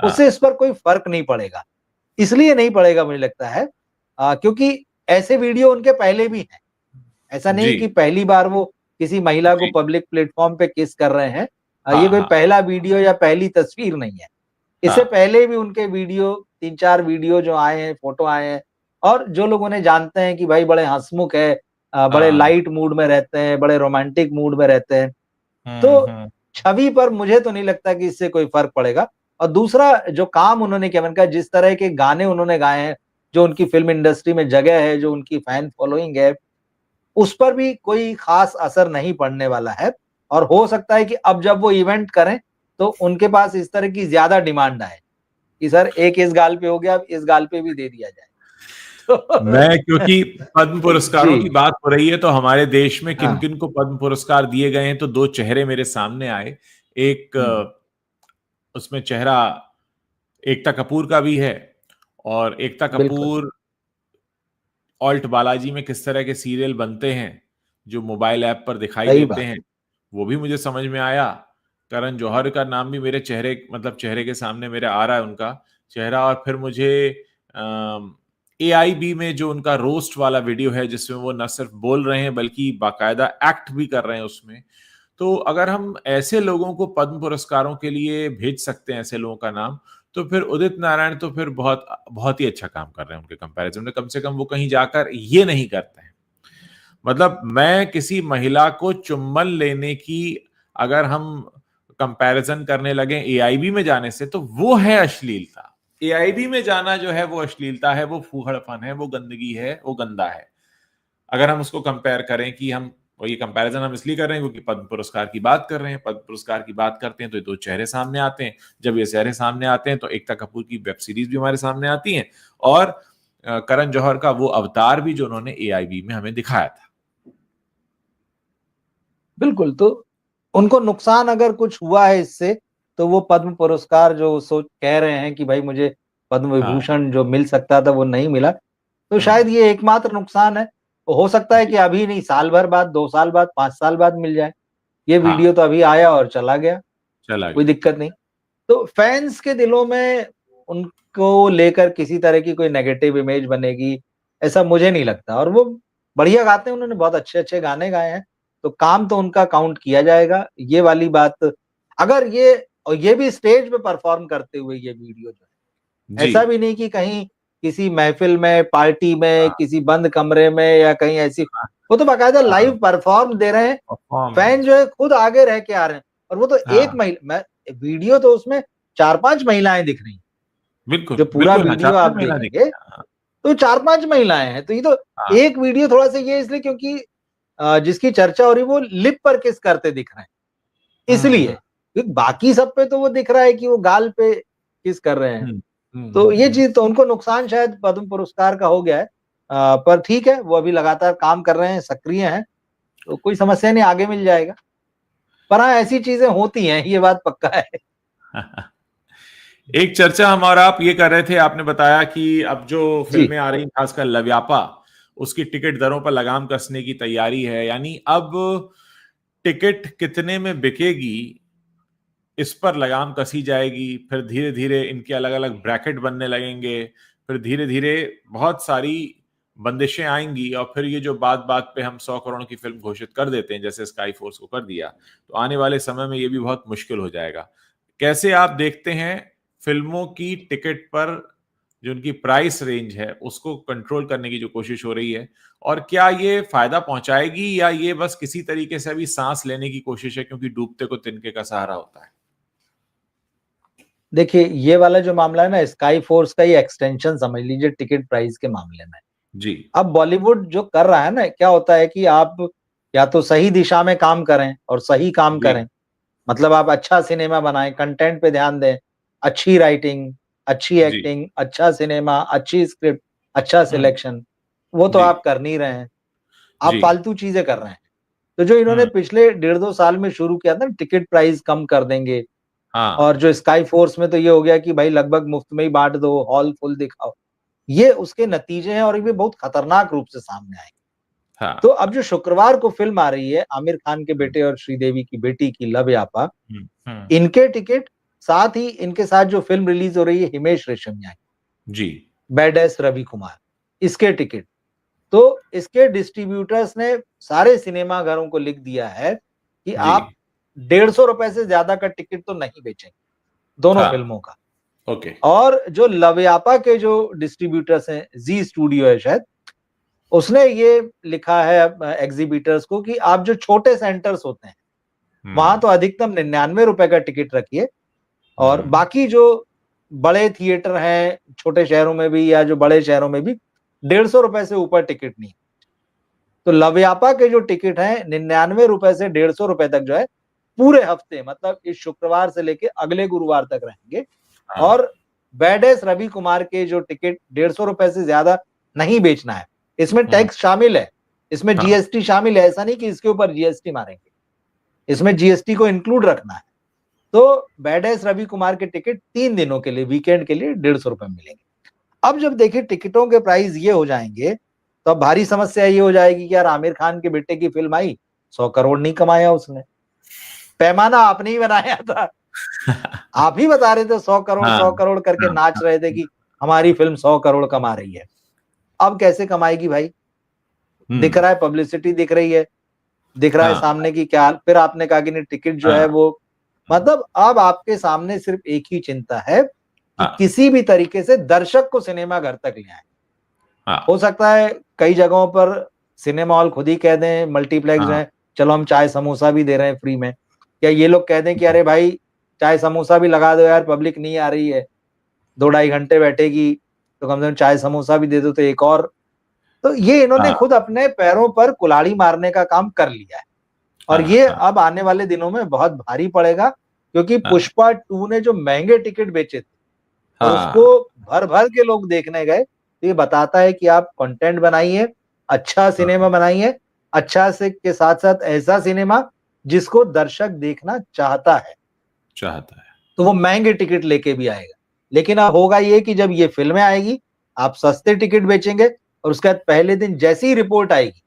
उससे हाँ। इस पर कोई फ़र्क नहीं पड़ेगा। इसलिए नहीं पड़ेगा मुझे लगता है क्योंकि ऐसे वीडियो उनके पहले भी हैं। ऐसा नहीं जी। कि पहली बार वो किसी महिला को जी। पब्लिक प्लेटफ़ॉर्म पे किस कर रहे हैं। ये हाँ कोई हाँ पहला वीडियो या पहली तस्वीर नहीं है। इससे हाँ पहले भी उनके वीडियो 3-4 वीडियो जो आए हैं, फ़ोटो आए हैं और जो लोग उन्हें जानते हैं कि भाई बड़े हँसमुख है बड़े हाँ। लाइट मूड में रहते हैं, बड़े रोमांटिक मूड में रहते हैं। तो हम्म। छवि पर मुझे तो नहीं लगता कि इससे कोई फ़र्क पड़ेगा और दूसरा जो काम उन्होंने किया मैंने कहा जिस तरह के गाने उन्होंने गाए हैं, जो उनकी फ़िल्म इंडस्ट्री में जगह है, जो उनकी फ़ैन फ़ॉलोइंग है, उस पर भी कोई ख़ास असर नहीं पड़ने वाला है और हो सकता है कि अब जब वो इवेंट करें, तो उनके पास इस तरह की ज़्यादा डिमांड आए। कि सर एक इस गाल पे हो गया, अब इस गाल पे भी दे दिया जाए। मैं क्योंकि पद्म जी, पुरस्कारों की बात हो रही है तो हमारे देश में किन हाँ, किन को पद्म पुरस्कार दिए गए हैं तो दो चेहरे मेरे सामने आए। एक हुँ, उसमें चेहरा एकता कपूर का भी है, और एकता बिल्कुल, कपूर ऑल्ट बालाजी में किस तरह के सीरियल बनते हैं जो मोबाइल ऐप पर दिखाई सही देते बात। हैं, वो भी मुझे समझ में आया। करण जौहर का नाम भी मेरे चेहरे मतलब चेहरे के सामने मेरे आ रहा है उनका चेहरा। और फिर मुझे एआईबी में जो उनका रोस्ट वाला वीडियो है जिसमें वो न सिर्फ बोल रहे हैं बल्कि बाकायदा एक्ट भी कर रहे हैं उसमें। तो अगर हम ऐसे लोगों को पद्म पुरस्कारों के लिए भेज सकते हैं, ऐसे लोगों का नाम, तो फिर उदित नारायण तो फिर बहुत बहुत ही अच्छा काम कर रहे हैं उनके कंपैरिजन में। कम से कम वो कहीं जाकर ये नहीं करते हैं। मतलब मैं किसी महिला को चुम्बन लेने की अगर हम कंपैरिजन करने लगे एआईबी में जाने से, तो वो है अश्लीलता। एआईबी में जाना जो है वो अश्लीलता है, वो फूहड़पन है, वो गंदगी है, वो गंदा है। अगर हम उसको कंपेयर करें कि हम, और ये कंपैरिजन हम इसलिए कर रहे हैं क्योंकि पद्म पुरस्कार की बात कर रहे हैं, पद्म पुरस्कार की बात करते हैं तो ये दो चेहरे सामने आते हैं। जब ये चेहरे सामने आते हैं तो एकता कपूर की वेब सीरीज भी हमारे सामने आती है, और करण जौहर का वो अवतार भी जो उन्होंने एआईबी में हमें दिखाया था। बिल्कुल, तो उनको नुकसान अगर कुछ हुआ है इससे, तो वो पद्म पुरस्कार जो कह रहे हैं कि भाई मुझे पद्म हाँ। विभूषण जो मिल सकता था वो नहीं मिला, तो हम्म। शायद ये एकमात्र नुकसान है। तो हो सकता है जी। कि अभी नहीं साल भर बाद, 2 साल बाद, 5 साल बाद मिल जाए। ये हाँ। वीडियो तो अभी आया और चला गया, चला कोई गया। दिक्कत नहीं। तो फैन्स के दिलों में उनको लेकर किसी तरह की कोई नेगेटिव इमेज बनेगी, ऐसा मुझे नहीं लगता और वो बढ़िया गाते हैं, उन्होंने बहुत अच्छे-अच्छे गाने गाए हैं, तो काम तो उनका काउंट किया जाएगा। ये वाली बात अगर ये और ये भी स्टेज पे परफ़ॉर्म करते हुए ये वीडियो जो है, जी। ऐसा भी नहीं कि कहीं किसी महफ़िल में, पार्टी में, हाँ। किसी बंद कमरे में या कहीं ऐसी हाँ। वो तो बाकायदा हाँ। लाइव परफ़ॉर्म दे रहे हैं, फैन परफॉर्मेंस। जो है खुद आगे रह के आ रहे हैं और वो तो एक हाँ। मैं वीडियो तो उसमें 4-5 महिलाएँ दिख रही हैं। बिल्कुल जो पूरा बिल्कुल। हाँ, चार वीडियो पांच आप महीना देखेंगे, दिखता है। हाँ। तो 4-5 महिलाएँ हैं। तो ये तो हाँ। एक वीडियो थोड़ा-सा ये इसलिए क्योंकि जिसकी चर्चा हो रही है वो लिप पर किस करते दिख रहे हैं, इसलिए। हम्म। क्योंकि बाकी सब पे तो वो दिख रहा है कि वो गाल पे किस कर रहे हैं। हम्म। तो ये हम्म। चीज़ तो उनको नुकसान शायद पद्म पुरस्कार का हो गया है। पर ठीक है, वो अभी लगातार काम कर रहे हैं, सक्रिय हैं। तो कोई समस्या नहीं, आगे मिल जाएगा। पर हाँ, ऐसी चीजें होती हैं, ये बात पक्का है। एक चर्चा हम और आप ये कर रहे थे, आपने बताया कि अब जो जी। फिल्में आ रही खासकर लव्यापा, उसकी टिकट दरों पर लगाम कसने की तैयारी है, यानी अब टिकट कितने में बिकेगी इस पर लगाम कसी जाएगी। फिर धीरे धीरे इनके अलग अलग ब्रैकेट बनने लगेंगे, फिर धीरे धीरे बहुत सारी बंदिशें आएंगी, और फिर ये जो बात बात पे हम 100 करोड़ की फिल्म घोषित कर देते हैं जैसे स्काई फोर्स को कर दिया, तो आने वाले समय में ये भी बहुत मुश्किल हो जाएगा। कैसे आप देखते हैं फिल्मों की टिकट पर जो उनकी प्राइस रेंज है उसको कंट्रोल करने की जो कोशिश हो रही है, और क्या ये फायदा पहुंचाएगी या ये बस किसी तरीके से अभी सांस लेने की कोशिश है, क्योंकि डूबते को तिनके का सहारा होता है? देखिए, ये वाला जो मामला है ना, स्काई फोर्स का ही एक्सटेंशन समझ लीजिए टिकट प्राइस के मामले में। जी अब बॉलीवुड जो कर रहा है ना, क्या होता है कि आप या तो सही दिशा में काम करें और सही काम जी करें, मतलब आप अच्छा सिनेमा बनाएं, कंटेंट पे ध्यान दें, अच्छी राइटिंग, अच्छी जी एक्टिंग, अच्छा सिनेमा, अच्छी स्क्रिप्ट, अच्छा हम्म सिलेक्शन, वो तो जी आप कर नहीं रहे हैं। आप जी फालतू चीजें कर रहे हैं। तो जो इन्होंने हम्म पिछले 1.5-2 साल में शुरू किया था, टिकट प्राइस कम कर देंगे, हाँ और जो स्काई फोर्स में तो ये हो गया कि भाई लगभग मुफ्त में ही बांट दो, हॉल फुल दिखाओ। ये उसके नतीजे हैं, और ये बहुत खतरनाक रूप से सामने आए। हाँ तो अब जो शुक्रवार को फिल्म आ रही है आमिर खान के बेटे और श्रीदेवी की बेटी की, लव यापा, हम्म इनके टिकट, साथ ही इनके साथ जो फिल्म रिलीज हो रही है हिमेश रेशमिया की, जी बैड रवि कुमार, इसके टिकट, तो इसके डिस्ट्रीब्यूटर्स ने सारे सिनेमाघरों को लिख दिया है कि जी आप 150 रुपए से ज्यादा का टिकट तो नहीं बेचेंगे दोनों हाँ फिल्मों का। ओके और जो लवयापा के जो डिस्ट्रीब्यूटर्स हैं, जी स्टूडियो है शायद, उसने ये लिखा है एग्जीबिटर्स को कि आप जो छोटे सेंटर्स होते हैं वहां हम्म तो अधिकतम 99 रुपए का टिकट रखिए, और हम्म बाकी जो बड़े थिएटर हैं छोटे शहरों में भी या जो बड़े शहरों में भी 150 रुपए से ऊपर टिकट नहीं। तो लवयापा के जो टिकट हैं 99 रुपए से 150 रुपए तक जो है पूरे हफ्ते, मतलब इस शुक्रवार से लेके अगले गुरुवार तक रहेंगे। हाँ और बैड रवि कुमार के जो टिकट 150 रुपए से ज्यादा नहीं बेचना है, इसमें हम्म टैक्स शामिल है, इसमें हाँ जीएसटी शामिल है, ऐसा नहीं कि इसके ऊपर जीएसटी मारेंगे, इसमें जीएसटी को इंक्लूड रखना है। तो बैड रवि कुमार के टिकट 3 दिनों के लिए, वीकेंड के लिए 150 रुपए मिलेंगे। अब जब देखिए टिकटों के प्राइस ये हो जाएंगे, तो अब भारी समस्या ये हो जाएगी कि यार आमिर खान के बेटे की फिल्म आई, 100 करोड़ नहीं कमाया उसने, पैमाना आपने ही बनाया था, आप ही बता रहे थे 100 करोड़ हाँ 100 करोड़ करके हाँ नाच रहे थे कि हमारी फिल्म 100 करोड़ कमा रही है। अब कैसे कमाएगी भाई? दिख हम्म रहा है, पब्लिसिटी दिख रही है, दिख रहा है हाँ सामने की क्या, फिर आपने कहा कि नहीं टिकट जो है हाँ वो, मतलब अब आपके सामने सिर्फ एक ही चिंता है कि हाँ किसी भी तरीके से दर्शक को सिनेमा घर तक ले आए। हाँ हो सकता है कई जगहों पर सिनेमा हॉल खुद ही कह दें, मल्टीप्लेक्स हाँ हैं, चलो हम चाय समोसा भी दे रहे हैं फ्री में, या ये लोग कह दें कि अरे भाई चाय समोसा भी लगा दो यार, पब्लिक नहीं आ रही है, 2-2.5 घंटे बैठेगी, तो कम से कम चाय समोसा भी दे दो तो एक और। तो ये इन्होंने हाँ खुद अपने पैरों पर कुल्हाड़ी मारने का काम कर लिया है, और हाँ ये हाँ अब आने वाले दिनों में बहुत भारी पड़ेगा, क्योंकि हाँ पुष्पा 2 ने जो महंगे टिकट बेचे थे और उसको हाँ भर भर के लोग देखने गए, तो ये बताता है कि आप कंटेंट बनाइए, अच्छा सिनेमा बनाइए, अच्छा से के साथ साथ ऐसा सिनेमा जिसको दर्शक देखना चाहता है, चाहता है। तो वो महंगे टिकट लेके भी आएगा। लेकिन अब होगा ये कि जब ये फिल्में आएगी, आप सस्ते टिकट बेचेंगे, और उसके बाद पहले दिन जैसी ही रिपोर्ट आएगी,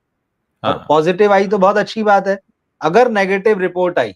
और हाँ पॉजिटिव आई तो बहुत अच्छी बात है, अगर नेगेटिव रिपोर्ट आई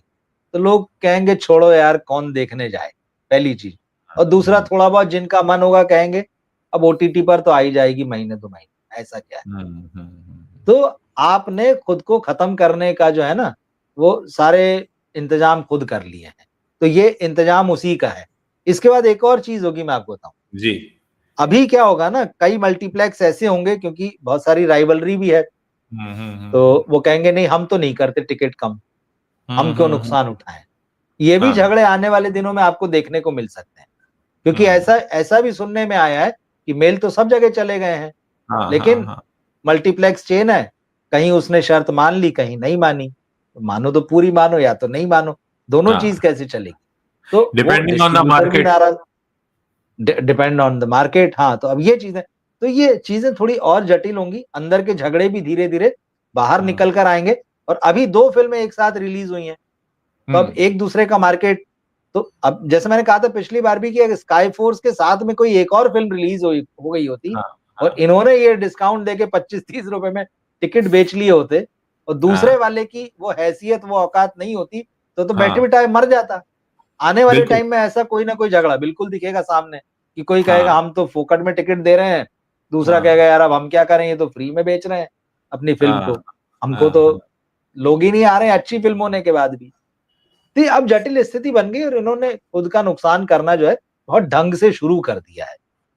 तो लोग कहेंगे छोड़ो यार कौन देखने जाए, पहली चीज। और दूसरा, हम्म थोड़ा बहुत जिनका मन होगा कहेंगे अब ओटीटी पर तो आ ही जाएगी महीने 2 महीने, ऐसा क्या है। तो आपने खुद को खत्म करने का जो है ना, वो सारे इंतजाम खुद कर लिए हैं, तो ये इंतजाम उसी का है। इसके बाद एक और चीज होगी, मैं आपको बताऊं, जी अभी क्या होगा ना, कई मल्टीप्लेक्स ऐसे होंगे, क्योंकि बहुत सारी राइवलरी भी है, तो वो कहेंगे नहीं हम तो नहीं करते टिकट कम, हम क्यों नुकसान उठाएं। ये भी हाँ झगड़े आने वाले दिनों में आपको देखने को मिल सकते हैं, क्योंकि हम्म ऐसा ऐसा भी सुनने में आया है कि मेल तो सब जगह चले गए हैं, हाँ हाँ लेकिन हाँ मल्टीप्लेक्स चेन है, कहीं उसने शर्त मान ली कहीं नहीं मानी, तो मानो तो पूरी मानो या तो नहीं मानो, दोनों चीज हाँ कैसे चलेगी। तो वो डिपेंडिंग ऑन द डिस्ट्रीब्यूटर भी मार्केट। नाराज, डिपेंड ऑन द मार्केट। हाँ, तो अब ये चीजें, तो ये चीजें थोड़ी और जटिल होंगी, अंदर के झगड़े भी धीरे धीरे बाहर निकल कर आएंगे, और अभी 2 फिल्में एक साथ रिलीज हुई हैं, तो अब एक दूसरे का मार्केट, तो अब जैसे मैंने कहा था पिछली बार भी कि अगर स्काई फोर्स के साथ में कोई एक और फिल्म रिलीज हो गई होती, हाँ, और हाँ, इन्होंने ये डिस्काउंट देके 25-30 रुपए में टिकट बेच लिए होते, और दूसरे हाँ, वाले की वो हैसियत, वो औकात नहीं होती, तो बैठे हाँ, बिठाए मर जाता। आने वाले बिल्कुल, टाइम में ऐसा कोई ना कोई झगड़ा बिल्कुल दिखेगा सामने, कि कोई कहेगा हाँ, हम तो फोकट में टिकट दे रहे हैं, दूसरा हाँ, कहेगा यार अब हम क्या करें, ये तो फ्री में बेच रहे हैं अपनी फिल्म हाँ, को, हमको हाँ, तो हाँ। लोग ही नहीं आ रहे हैं अच्छी फिल्म होने के बाद भी। तो ये अब जटिल स्थिति बन गई, और इन्होंने खुद का नुकसान करना जो है बहुत ढंग से शुरू कर दिया है।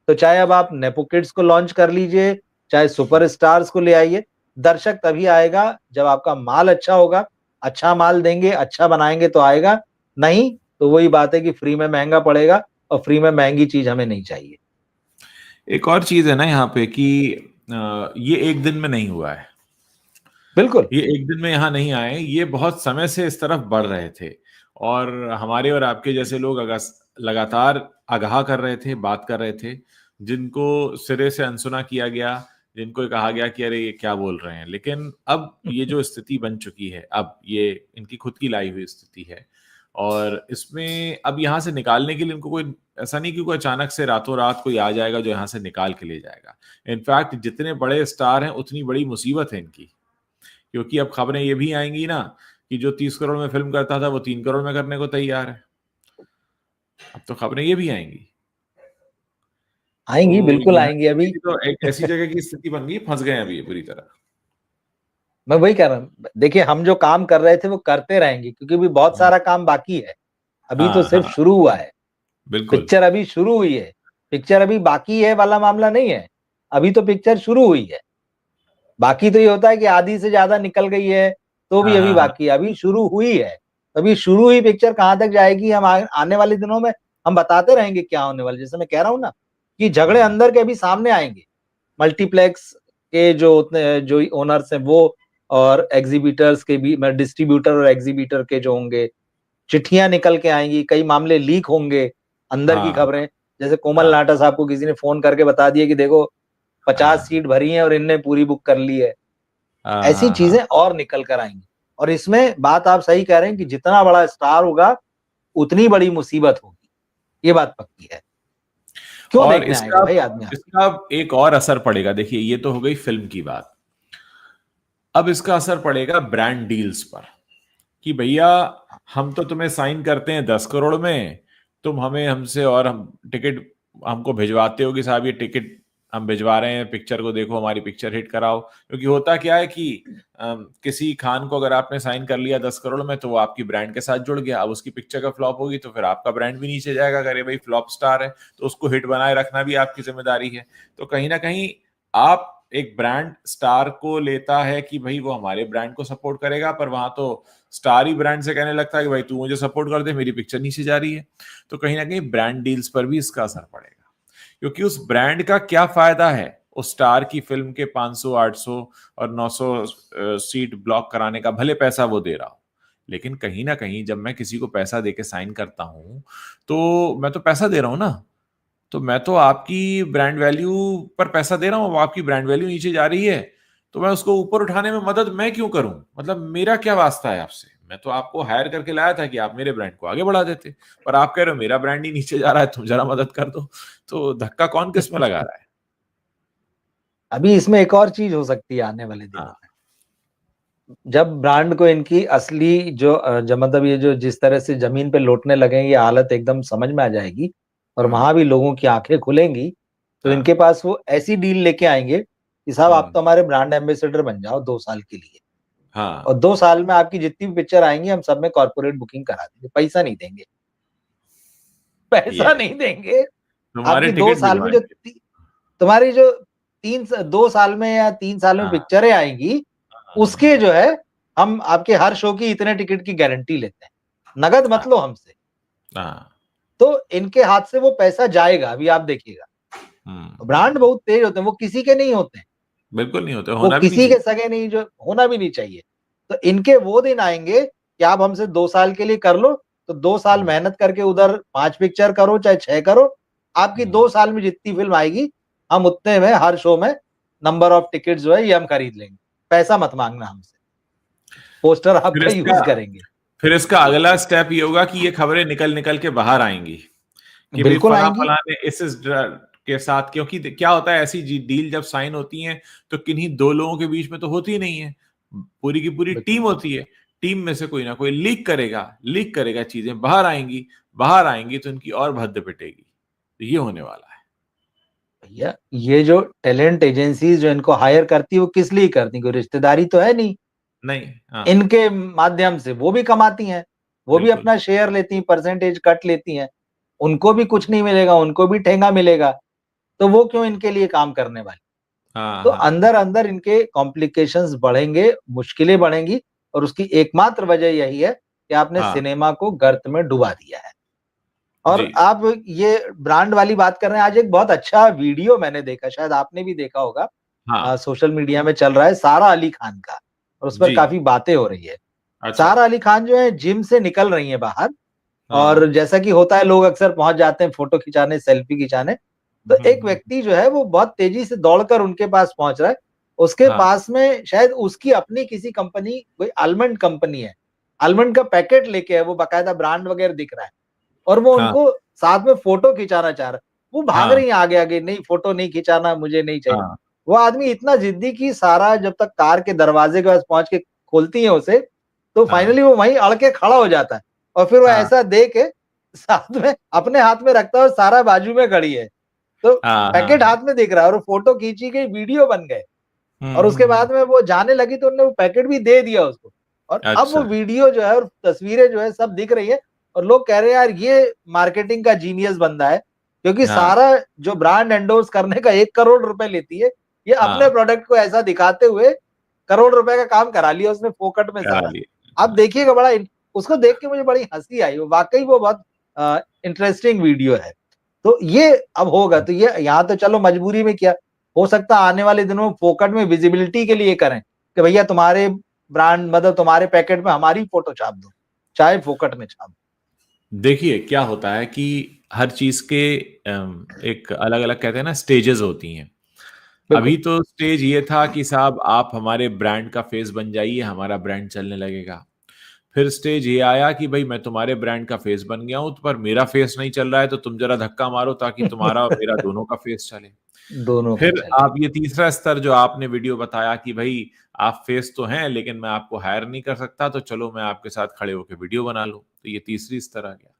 तो चाहे अब आप नेपो किड्स को लॉन्च कर लीजिए, चाहे सुपर स्टार्स को ले आइए, दर्शक तभी आएगा जब आपका माल अच्छा होगा। अच्छा माल देंगे, अच्छा बनाएंगे तो आएगा, नहीं तो वही बात है कि फ्री में महंगा पड़ेगा, और फ्री में महंगी चीज हमें नहीं चाहिए। एक और चीज है ना यहाँ पे कि ये एक दिन में नहीं हुआ है। बिल्कुल। ये एक दिन में यहाँ नहीं आए, ये बहुत समय से इस तरफ बढ़ रहे थे, और हमारे और आपके जैसे लोग लगातार आगाह कर रहे थे, बात कर रहे थे, जिनको सिरे से अनसुना किया गया, जिनको ये कहा गया कि अरे ये क्या बोल रहे हैं। लेकिन अब ये जो स्थिति बन चुकी है, अब ये इनकी खुद की लाई हुई स्थिति है, और इसमें अब यहाँ से निकालने के लिए इनको कोई ऐसा नहीं कि कोई अचानक से रातों रात कोई आ जाएगा जो यहाँ से निकाल के ले जाएगा। इनफैक्ट जितने बड़े स्टार हैं उतनी बड़ी मुसीबत है इनकी, क्योंकि अब खबरें ये भी आएंगी ना कि जो 30 करोड़ में फिल्म करता था वो 3 करोड़ में करने को तैयार है। अब तो खबरें ये भी आएंगी। आएंगी, तो बिल्कुल यहाँ आएंगी। अभी तो एक ऐसी जगह की स्थिति बन गई, फंस गए हैं अभी ये पूरी तरह। मैं वही कह रहा हूँ, देखिए हम जो काम कर रहे थे वो करते रहेंगे, क्योंकि अभी बहुत हाँ, सारा काम बाकी है, अभी तो हाँ, सिर्फ हाँ, शुरू हुआ है। बिल्कुल। पिक्चर अभी शुरू हुई है, पिक्चर अभी बाकी है वाला मामला नहीं है, अभी तो पिक्चर शुरू हुई है। बाकी तो ये होता है कि आधी से ज्यादा निकल गई है, तो भी हाँ, अभी हाँ, हाँ, बाकी है, अभी शुरू हुई है। अभी शुरू हुई पिक्चर कहाँ तक जाएगी, हम आने वाले दिनों में हम बताते रहेंगे क्या होने वाले। जैसे मैं कह रहा हूँ ना कि झगड़े हम्म, अंदर के अभी सामने आएंगे, मल्टीप्लेक्स के जो उतने जो ओनर्स हैं वो, और एग्जीबिटर्स के भी, डिस्ट्रीब्यूटर और एग्जीबिटर के जो होंगे, चिट्ठियां निकल के आएंगी, कई मामले लीक होंगे, अंदर की हाँ, खबरें। जैसे कोमल हाँ, नाटा साहब को किसी ने फोन करके बता दिया कि देखो 50 हाँ, सीट भरी हैं और इनने पूरी बुक कर ली है। हाँ, ऐसी हाँ, हाँ। चीजें और निकल कर आएंगी, और इसमें बात आप सही कह रहे हैं कि जितना बड़ा स्टार होगा उतनी बड़ी मुसीबत होगी, ये बात पक्की है। क्यों और देखने आएगा इसका भाई आदमी आपको। इसका एक और असर पड़ेगा। देखिए, ये तो हो गई फिल्म की बात। अब इसका असर पड़ेगा ब्रांड डील्स पर, कि भैया हम तो तुम्हें साइन करते हैं 10 करोड़ में, तुम हमें हमसे और हम टिकट हमको भिजवाते हो कि साहब ये टिकट हम भिजवा रहे हैं, पिक्चर को देखो, हमारी पिक्चर हिट कराओ। क्योंकि होता क्या है कि किसी खान को अगर आपने साइन कर लिया 10 करोड़ में, तो वो आपकी ब्रांड के साथ जुड़ गया। अब उसकी पिक्चर का फ्लॉप होगी तो फिर आपका ब्रांड भी नीचे जाएगा। अगर ये भाई फ्लॉप स्टार है तो उसको हिट बनाए रखना भी आपकी जिम्मेदारी है। तो कहीं ना कहीं आप एक ब्रांड स्टार को लेता है कि भाई वो हमारे ब्रांड को सपोर्ट करेगा, पर वहां तो स्टार ही ब्रांड से कहने लगता है कि भाई तू मुझे सपोर्ट कर दे, मेरी पिक्चर नीचे जा रही है। तो कहीं ना कहीं ब्रांड डील्स पर भी इसका असर पड़ेगा, क्योंकि उस ब्रांड का क्या फायदा है उस स्टार की फिल्म के 500, 800 और 900 सीट ब्लॉक कराने का, भले पैसा वो दे रहा हो। लेकिन कहीं ना कहीं जब मैं किसी को पैसा देके साइन करता हूं, तो मैं तो पैसा दे रहा हूं ना, तो मैं तो आपकी ब्रांड वैल्यू पर पैसा दे रहा हूँ। आपकी ब्रांड वैल्यू नीचे जा रही है, तो मैं उसको ऊपर उठाने में मदद मैं क्यों करूं? मतलब मेरा क्या वास्ता है आपसे? मैं तो आपको हायर करके लाया था कि आप मेरे ब्रांड को आगे बढ़ा देते, पर आप कह रहे हो मेरा ब्रांड ही नीचे जा रहा है, तुम जरा मदद कर दो। तो धक्का कौन किस में लगा रहा है? अभी इसमें एक और चीज हो सकती है आने वाले दिनों हाँ, में, जब ब्रांड को इनकी असली जो मतलब ये जो जिस तरह से जमीन पे लौटने लगे ये हालत एकदम समझ में आ जाएगी, और हम्म, वहां भी लोगों की आंखें खुलेंगी, तो हाँ, इनके पास वो ऐसी डील लेके आएंगे कि साहब आप हम्म, तो हमारे ब्रांड एम्बेसडर बन जाओ 2 साल के लिए, हाँ, और 2 साल में आपकी जितनी भी पिक्चर आएंगी हम सब में कॉर्पोरेट बुकिंग करा देंगे, पैसा नहीं देंगे, पैसा ये नहीं देंगे। तुम्हारे आपकी दो टिकट साल में जो भिजवाएंगे। तुम्हारी जो 2 साल में या 3 साल में हाँ, पिक्चरें आएंगी, हाँ, उसके जो है हम आपके हर शो की इतने टिकट की गारंटी लेते हैं, नगद हाँ, मत लो हमसे। हाँ, तो इनके हाथ से वो पैसा जाएगा, अभी आप देखिएगा। हम्म, ब्रांड बहुत तेज होते हैं, वो किसी के नहीं होते हैं, बिल्कुल नहीं होते, वो होना भी नहीं किसी के चाहिए। सगे नहीं, जो होना भी नहीं चाहिए। तो इनके वो दिन आएंगे कि आप हमसे 2 साल के लिए कर लो, तो 2 साल हम्म, मेहनत करके उधर 5 पिक्चर करो चाहे 6 करो, आपकी हम्म। 2 साल में जितनी फिल्म आएगी हम उतने में हर शो में नंबर ऑफ टिकट जो है ये हम खरीद लेंगे, पैसा मत मांगना हमसे। पोस्टर फिर आपका इसका यूज करेंगे। फिर इसका अगला स्टेप ये होगा कि ये खबरें निकल निकल के बाहर आएंगी कि भाई बिल्कुल फला आएंगी। फला ने इस के साथ, क्योंकि क्या होता है ऐसी डील जब साइन होती है तो किन्हीं दो लोगों के बीच में तो होती ही नहीं है, पूरी की पूरी बिल्कुल टीम होती है। टीम में से कोई ना कोई लीक करेगा, चीजें बाहर आएंगी तो इनकी और भद्द पिटेगी। तो ये होने वाला है। भैया, ये जो टैलेंट एजेंसीज जो इनको हायर करती है वो किस लिए करती है? कोई रिश्तेदारी तो है नहीं। नहीं, हाँ, इनके माध्यम से वो भी कमाती हैं, वो भी बिल्कुल, अपना शेयर लेती हैं, परसेंटेज कट लेती हैं। उनको भी कुछ नहीं मिलेगा, उनको भी ठेंगा मिलेगा। तो वो क्यों इनके लिए काम करने वाली? हाँ, तो हाँ, अंदर अंदर इनके कॉम्प्लिकेशंस बढ़ेंगे, मुश्किलें बढ़ेंगी। और उसकी एकमात्र वजह यही है कि आपने हाँ, सिनेमा को गर्त में डुबा दिया है। जी, और आप ये ब्रांड वाली बात कर रहे हैं, आज एक बहुत अच्छा वीडियो मैंने देखा, शायद आपने भी देखा होगा। हाँ, सोशल मीडिया में चल रहा है सारा अली खान का, और उस पर जी, काफी बातें हो रही है। अच्छा, सारा अली खान जो है जिम से निकल रही है बाहर, और हाँ, जैसा कि होता है लोग अक्सर पहुंच जाते हैं फोटो खिंचाने, सेल्फी खिंचाने। तो एक हम्म, व्यक्ति जो है वो बहुत तेजी से दौड़कर उनके पास पहुंच रहा है। उसके हाँ, पास में शायद उसकी अपनी किसी कंपनी, कोई आलमंड कंपनी है, आलमंड का पैकेट लेके है, वो बाकायदा ब्रांड वगैरह दिख रहा है। और वो हाँ, उनको साथ में फोटो खिंचाना चाह रहा है। वो भाग हाँ, रही है आगे आगे, नहीं फोटो नहीं खिंचाना, मुझे नहीं चाहिए। हाँ, वो आदमी इतना जिद्दी कि सारा जब तक कार के दरवाजे के पास पहुंच के खोलती है उसे, तो हाँ, फाइनली वो वहीं अड़ के खड़ा हो जाता है। और फिर वो हाँ, ऐसा दे के साथ में अपने हाथ में रखता है, और सारा बाजू में खड़ी है। तो हाँ, हाँ, पैकेट हाँ, हाथ में दिख रहा है, और वो फोटो खींची गई, वीडियो बन गए। हम्म, और उसके बाद में वो जाने लगी तो उन्होंने वो पैकेट भी दे दिया उसको। और अब वो अच्छा, वीडियो जो है और तस्वीरें जो है सब दिख रही है। और लोग कह रहे हैं यार ये मार्केटिंग का जीनियस बंदा है, क्योंकि हाँ, सारा जो ब्रांड एंडोर्स करने का 1 करोड़ रुपए लेती है, ये अपने हाँ, प्रोडक्ट को ऐसा दिखाते हुए करोड़ रुपए का काम करा लिया उसने फोकट में करा सारा। लिए, आप देखिएगा, उसको देख के मुझे बड़ी हंसी आई। वो वाकई वो बहुत इंटरेस्टिंग वीडियो है। तो ये अब होगा, तो ये यहाँ तो चलो मजबूरी में किया, हो सकता है आने वाले दिनों में फोकट में विजिबिलिटी के लिए करें कि भैया तुम्हारे ब्रांड, मतलब तुम्हारे पैकेट में हमारी फोटो छाप दो, चाहे फोकट में छाप देखिए क्या होता है कि हर चीज के एक अलग अलग कहते हैं ना स्टेजेस होती हैं। दो। अभी बिल्कुल। तो स्टेज ये था कि साहब आप हमारे ब्रांड का फेस बन जाइए, हमारा ब्रांड चलने लगेगा। फिर स्टेज ये आया कि भाई मैं तुम्हारे ब्रांड का फेस बन गया हूं, पर मेरा फेस नहीं चल रहा है, तो तुम जरा धक्का मारो ताकि तुम्हारा और मेरा दोनों का फेस चले। दोनों का फिर चले। आप ये तीसरा स्तर जो आपने वीडियो बताया कि भाई आप फेस तो हैं लेकिन मैं आपको हायर नहीं कर सकता, तो चलो मैं आपके साथ खड़े होकर वीडियो बना लूं, तो ये तीसरी स्तर आ गया।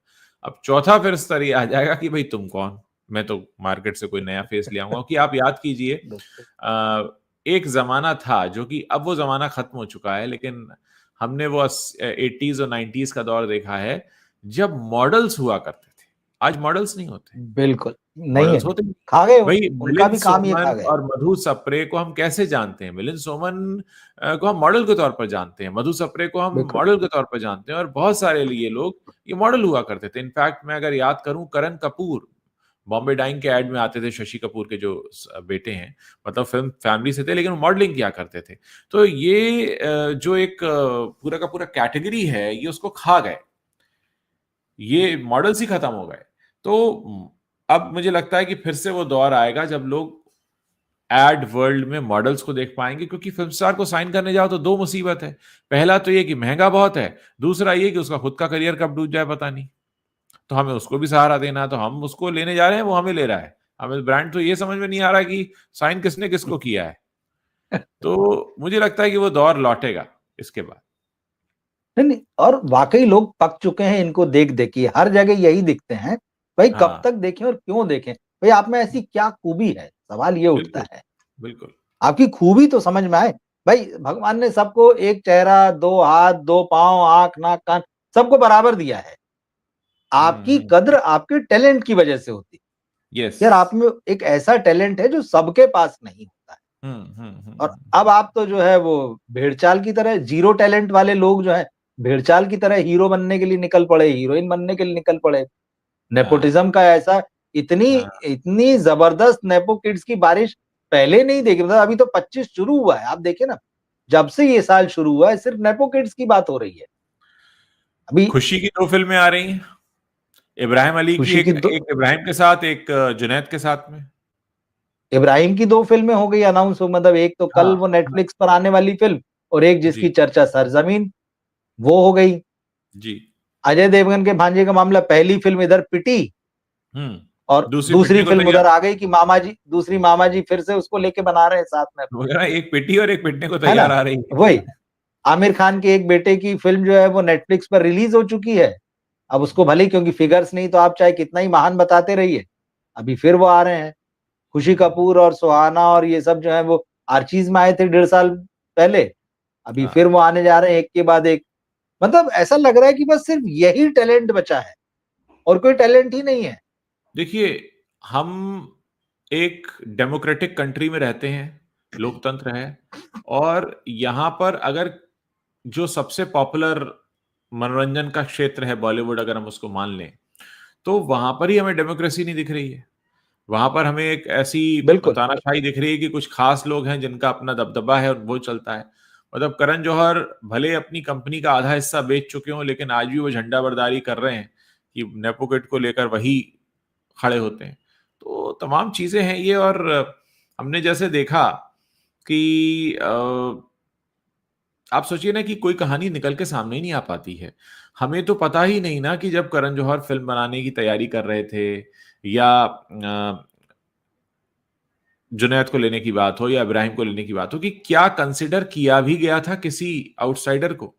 अब चौथा फिर स्तर ये आ जाएगा कि भाई तुम कौन, मैं तो मार्केट से कोई नया फेस ले आऊंगा। कि आप याद कीजिए बिल्कुल। एक जमाना था जो कि अब वो जमाना खत्म हो चुका है, लेकिन हमने वो 80s और 90s का दौर देखा है जब मॉडल्स हुआ करते थे। आज मॉडल्स नहीं होते, बिल्कुल नहीं है, मॉडल्स नहीं। होते नहीं। खा गए वो, भाई उनका मिलिंद भी काम ये खा सोमन गए। और मधु सप्रे को हम कैसे जानते हैं? मिलिंद सोमन को हम मॉडल के तौर पर जानते हैं, मधु सप्रे को हम बिल्कुल। मॉडल के तौर पर जानते हैं, और बहुत सारे लिए लोग ये मॉडल हुआ करते थे। इनफैक्ट मैं अगर याद करूं, करण कपूर बॉम्बे डाइंग के एड में आते थे, शशि कपूर के जो बेटे हैं, मतलब फिल्म फैमिली से थे लेकिन मॉडलिंग किया करते थे। तो ये जो एक पूरा का पूरा कैटेगरी है ये उसको खा गए, ये मॉडल्स ही खत्म हो गए। तो अब मुझे लगता है कि फिर से वो दौर आएगा जब लोग एड वर्ल्ड में मॉडल्स को देख पाएंगे, क्योंकि फिल्म स्टार को साइन करने जाओ तो दो मुसीबत है। पहला तो ये कि महंगा बहुत है, दूसरा ये कि उसका खुद का करियर कब डूब जाए पता नहीं। तो हमें उसको भी सहारा देना है, तो हम उसको लेने जा रहे हैं, वो हमें ले रहा है। हमें ब्रांड तो ये समझ में नहीं आ रहा कि साइन किसने किसको किया है। तो मुझे लगता है कि वो दौर लौटेगा इसके बाद। नहीं नहीं, और वाकई लोग पक चुके हैं इनको देख देख के, हर जगह यही दिखते हैं। भाई कब हाँ, तक देखें और क्यों देखें? भाई आप में ऐसी क्या खूबी है, सवाल ये उठता बिल्कुल, है। बिल्कुल। आपकी खूबी तो समझ में आए। भाई भगवान ने सबको एक चेहरा, दो हाथ, दो पांव, आंख, नाक, कान, सबको बराबर दिया है। आपकी कद्र आपके टैलेंट की वजह से होती है। यस। यार आप में एक ऐसा टैलेंट है जो सबके पास नहीं होता है। और अब आप तो जो है वो भेड़चाल की तरह, जीरो टैलेंट वाले लोग जो है भेड़चाल की तरह हीरो बनने के लिए निकल पड़े, हीरोइन बनने के लिए निकल पड़े। हाँ, नेपोटिज्म का ऐसा, इतनी हाँ, इतनी जबरदस्त नेपो किड्स की बारिश पहले नहीं देखी था। अभी तो 25 शुरू हुआ है, आप देखिए ना, जब से ये साल शुरू हुआ है सिर्फ नेपो किड्स की बात हो रही है। अभी खुशी की दो फिल्में आ रही हैं, इब्राहिम अली की, खुशी एक की दो, एक इब्राहिम के साथ, एक जुनैद के साथ में। इब्राहिम की 2 फिल्में हो गई अनाउंस, मतलब एक तो कल हाँ, वो नेटफ्लिक्स पर आने वाली फिल्म, और एक जिसकी जी चर्चा सरजमीन, वो हो गई। जी। अजय देवगन के भांजे का मामला, पहली फिल्म इधर पिटी और दूसरी दूसरी पिटने को फिल्म तैयार। उधर आ गई कि मामा जी, दूसरी मामा जी फिर से उसको लेके बना रहे हैं साथ में, वो कह रहा है, एक पिटी और एक पिटने को है ना? तैयार आ रही वही है। आमिर खान के एक बेटे की फिल्म जो है वो नेटफ्लिक्स पर रिलीज हो चुकी है। अब उसको भले ही, क्योंकि फिगर्स नहीं तो आप चाहे कितना ही महान बताते रहिए, अभी फिर वो आ रहे हैं। खुशी कपूर और सुहाना और ये सब जो है वो आर्चीज में आए थे 1.5 साल पहले, अभी हाँ, फिर वो आने जा रहे हैं एक के बाद एक। मतलब ऐसा लग रहा है कि बस सिर्फ यही टैलेंट बचा है और कोई टैलेंट ही नहीं है। देखिए, हम एक डेमोक्रेटिक कंट्री में रहते हैं, लोकतंत्र है, और यहाँ पर अगर जो सबसे पॉपुलर मनोरंजन का क्षेत्र है बॉलीवुड, अगर हम उसको मान लें, तो वहां पर ही हमें डेमोक्रेसी नहीं दिख रही है। वहां पर हमें एक ऐसी बिल्कुल। तानाशाही दिख रही है कि कुछ खास लोग हैं जिनका अपना दबदबा है और वो चलता है। मतलब करण जौहर भले अपनी कंपनी का आधा हिस्सा बेच चुके हों, लेकिन आज भी वो झंडा बरदारी कर रहे हैं कि नेपोकिट को लेकर वही खड़े होते हैं। तो तमाम चीजें हैं ये। और हमने जैसे देखा कि आप सोचिए ना कि कोई कहानी निकल के सामने ही नहीं आ पाती है। हमें तो पता ही नहीं ना कि जब करण जौहर फिल्म बनाने की तैयारी कर रहे थे, या जुनैद को लेने की बात हो या इब्राहिम को लेने की बात हो, कि क्या कंसिडर किया भी गया था किसी आउटसाइडर को।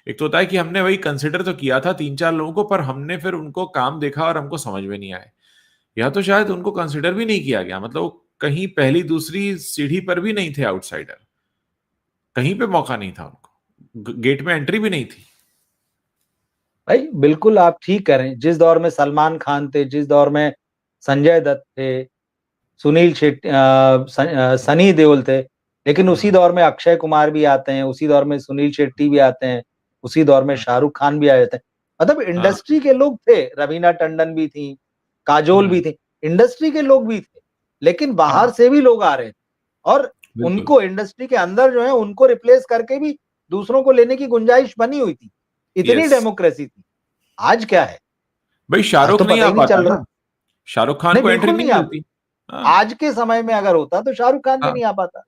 एक तो होता है कि हमने वही कंसिडर तो किया था 3-4 लोगों को, पर हमने फिर उनको काम देखा और हमको समझ में नहीं आए। या तो शायद उनको कंसिडर भी नहीं किया गया, मतलब वो कहीं पहली दूसरी सीढ़ी पर भी नहीं थे आउटसाइडर, कहीं पे मौका नहीं था उनको, गेट में एंट्री भी नहीं थी। भाई बिल्कुल आप ठीक कह रहे हैं। जिस दौर में सलमान खान थे, जिस दौर में संजय दत्त थे, सुनील शेट्टी, सनी देओल थे, लेकिन उसी हम्म, दौर में अक्षय कुमार भी आते हैं, उसी दौर में सुनील शेट्टी भी आते हैं, उसी दौर में हम्म, शाहरुख खान भी आ जाते हैं। मतलब हाँ, इंडस्ट्री के लोग थे, रवीना टंडन भी थी, काजोल भी हम्म, थी, इंडस्ट्री के लोग भी थे, लेकिन बाहर हाँ, से भी लोग आ रहे थे और बिल्कुल। उनको इंडस्ट्री के अंदर जो है उनको रिप्लेस करके भी दूसरों को लेने की गुंजाइश बनी हुई थी। इतनी यस। डेमोक्रेसी थी। आज क्या है? भाई आज तो शाहरुख नहीं पता आ ही नहीं पाता चल ना, रहा। शाहरुख खान नहीं, को एंट्री बिल्कुल नहीं नहीं। आप मिलती। हाँ, आज के समय में अगर होता तो शाहरुख खान भी हाँ, नहीं आ पाता।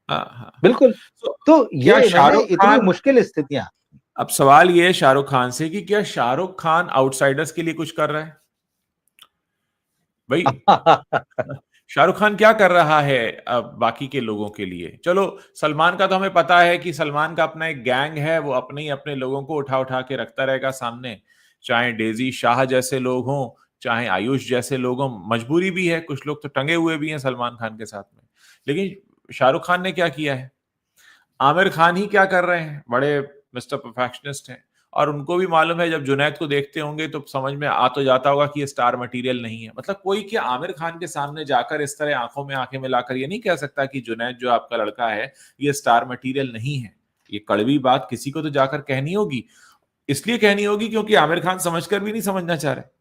हाँ, हाँ, हाँ। बिल्कुल। तो तो क्या ये इन्होंने शाहरुख इतनी खान, मुश्किल स्थितियां। अब सवाल ये है शाहरुख खान से कि क्या शाहरुख खान आउटसाइडर्स के लिए कुछ कर रहा है भाई? शाहरुख खान क्या कर रहा है अब बाकी के लोगों के लिए? चलो, सलमान का तो हमें पता है कि सलमान का अपना एक गैंग है, वो अपने ही अपने लोगों को उठा उठा के रखता रहेगा सामने, चाहे डेजी शाह जैसे लोग हों, चाहे आयुष जैसे लोग हों। मजबूरी भी है, कुछ लोग तो टंगे हुए भी हैं सलमान खान के साथ में। लेकिन शाहरुख खान ने क्या किया है? आमिर खान ही क्या कर रहे हैं, बड़े मिस्टर परफेक्शनिस्ट हैं। और उनको भी मालूम है, जब जुनैद को देखते होंगे तो समझ में आ तो जाता होगा कि ये स्टार मटेरियल नहीं है। मतलब कोई क्या आमिर खान के सामने जाकर इस तरह आंखों में आंखें मिलाकर ये नहीं कह सकता कि जुनैद जो आपका लड़का है ये स्टार मटेरियल नहीं है। ये कड़वी बात किसी को तो जाकर कहनी होगी। इसलिए कहनी होगी क्योंकि आमिर खान समझकर भी नहीं समझना चाह रहे।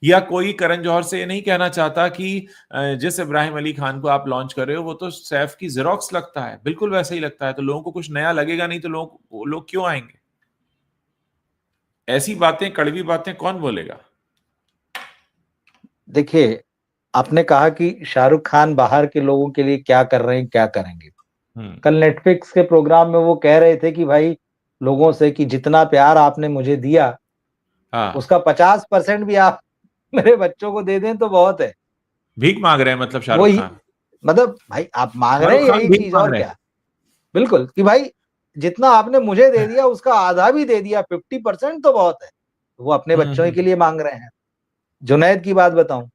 या कोई करण जौहर से ये नहीं कहना चाहता कि जिस इब्राहिम अली खान को आप लॉन्च कर रहे हो वो तो सैफ की जेरोक्स लगता है, बिल्कुल वैसा ही लगता है, तो लोगों को कुछ नया लगेगा नहीं, तो लोग क्यों आएंगे? ऐसी बातें, कड़वी बातें कौन बोलेगा? देखिए, आपने कहा कि शाहरुख खान बाहर के लोगों के लिए क्या कर रहे हैं, क्या करेंगे। हम्म। कल नेटफ्लिक्स के प्रोग्राम में वो कह रहे थे कि भाई लोगों से कि जितना प्यार आपने मुझे दिया हाँ, उसका 50% भी आप मेरे बच्चों को दे दें तो बहुत है। भीख मांग रहे हैं मतलब वो शाहरुख ही, खान। मतलब भाई आप मांग रहे शाहरुख हैं खान यही भीख चीज मांग और रहे क्या। बिल्कुल कि भाई जितना आपने मुझे दे दिया उसका आधा भी दे दिया, 50% तो बहुत है। वो अपने हैं। बच्चों के लिए मांग रहे हैं। जुनैद की बात बताऊं,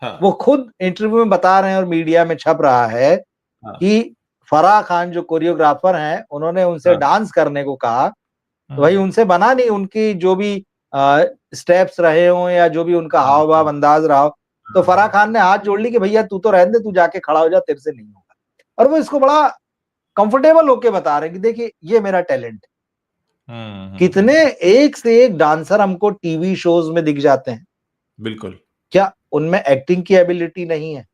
हाँ, वो खुद इंटरव्यू में बता रहे हैं और मीडिया में छप रहा है हाँ, कि फराह खान जो कोरियोग्राफर हैं उन्होंने उनसे हाँ, डांस करने को कहा, तो भाई हम्म, उनसे बना नहीं, उनकी जो भी स्टेप्स रहे हों या जो भी उनका हाँ, हाव भाव अंदाज रहा हो, तो फराह हाँ, खान ने हाथ जोड़ ली कि भैया तू तो रहने दे, तू जाके खड़ा हो जा, तेरे से नहीं होगा। और वो इसको बड़ा कंफर्टेबल होके बता रहे हैं कि देखिए ये मेरा टैलेंट है। कितने एक से एक डांसर हमको टीवी शोज में दिख जाते हैं। बिल्कुल। क्या उनमें एक्टिंग की एबिलिटी नहीं है?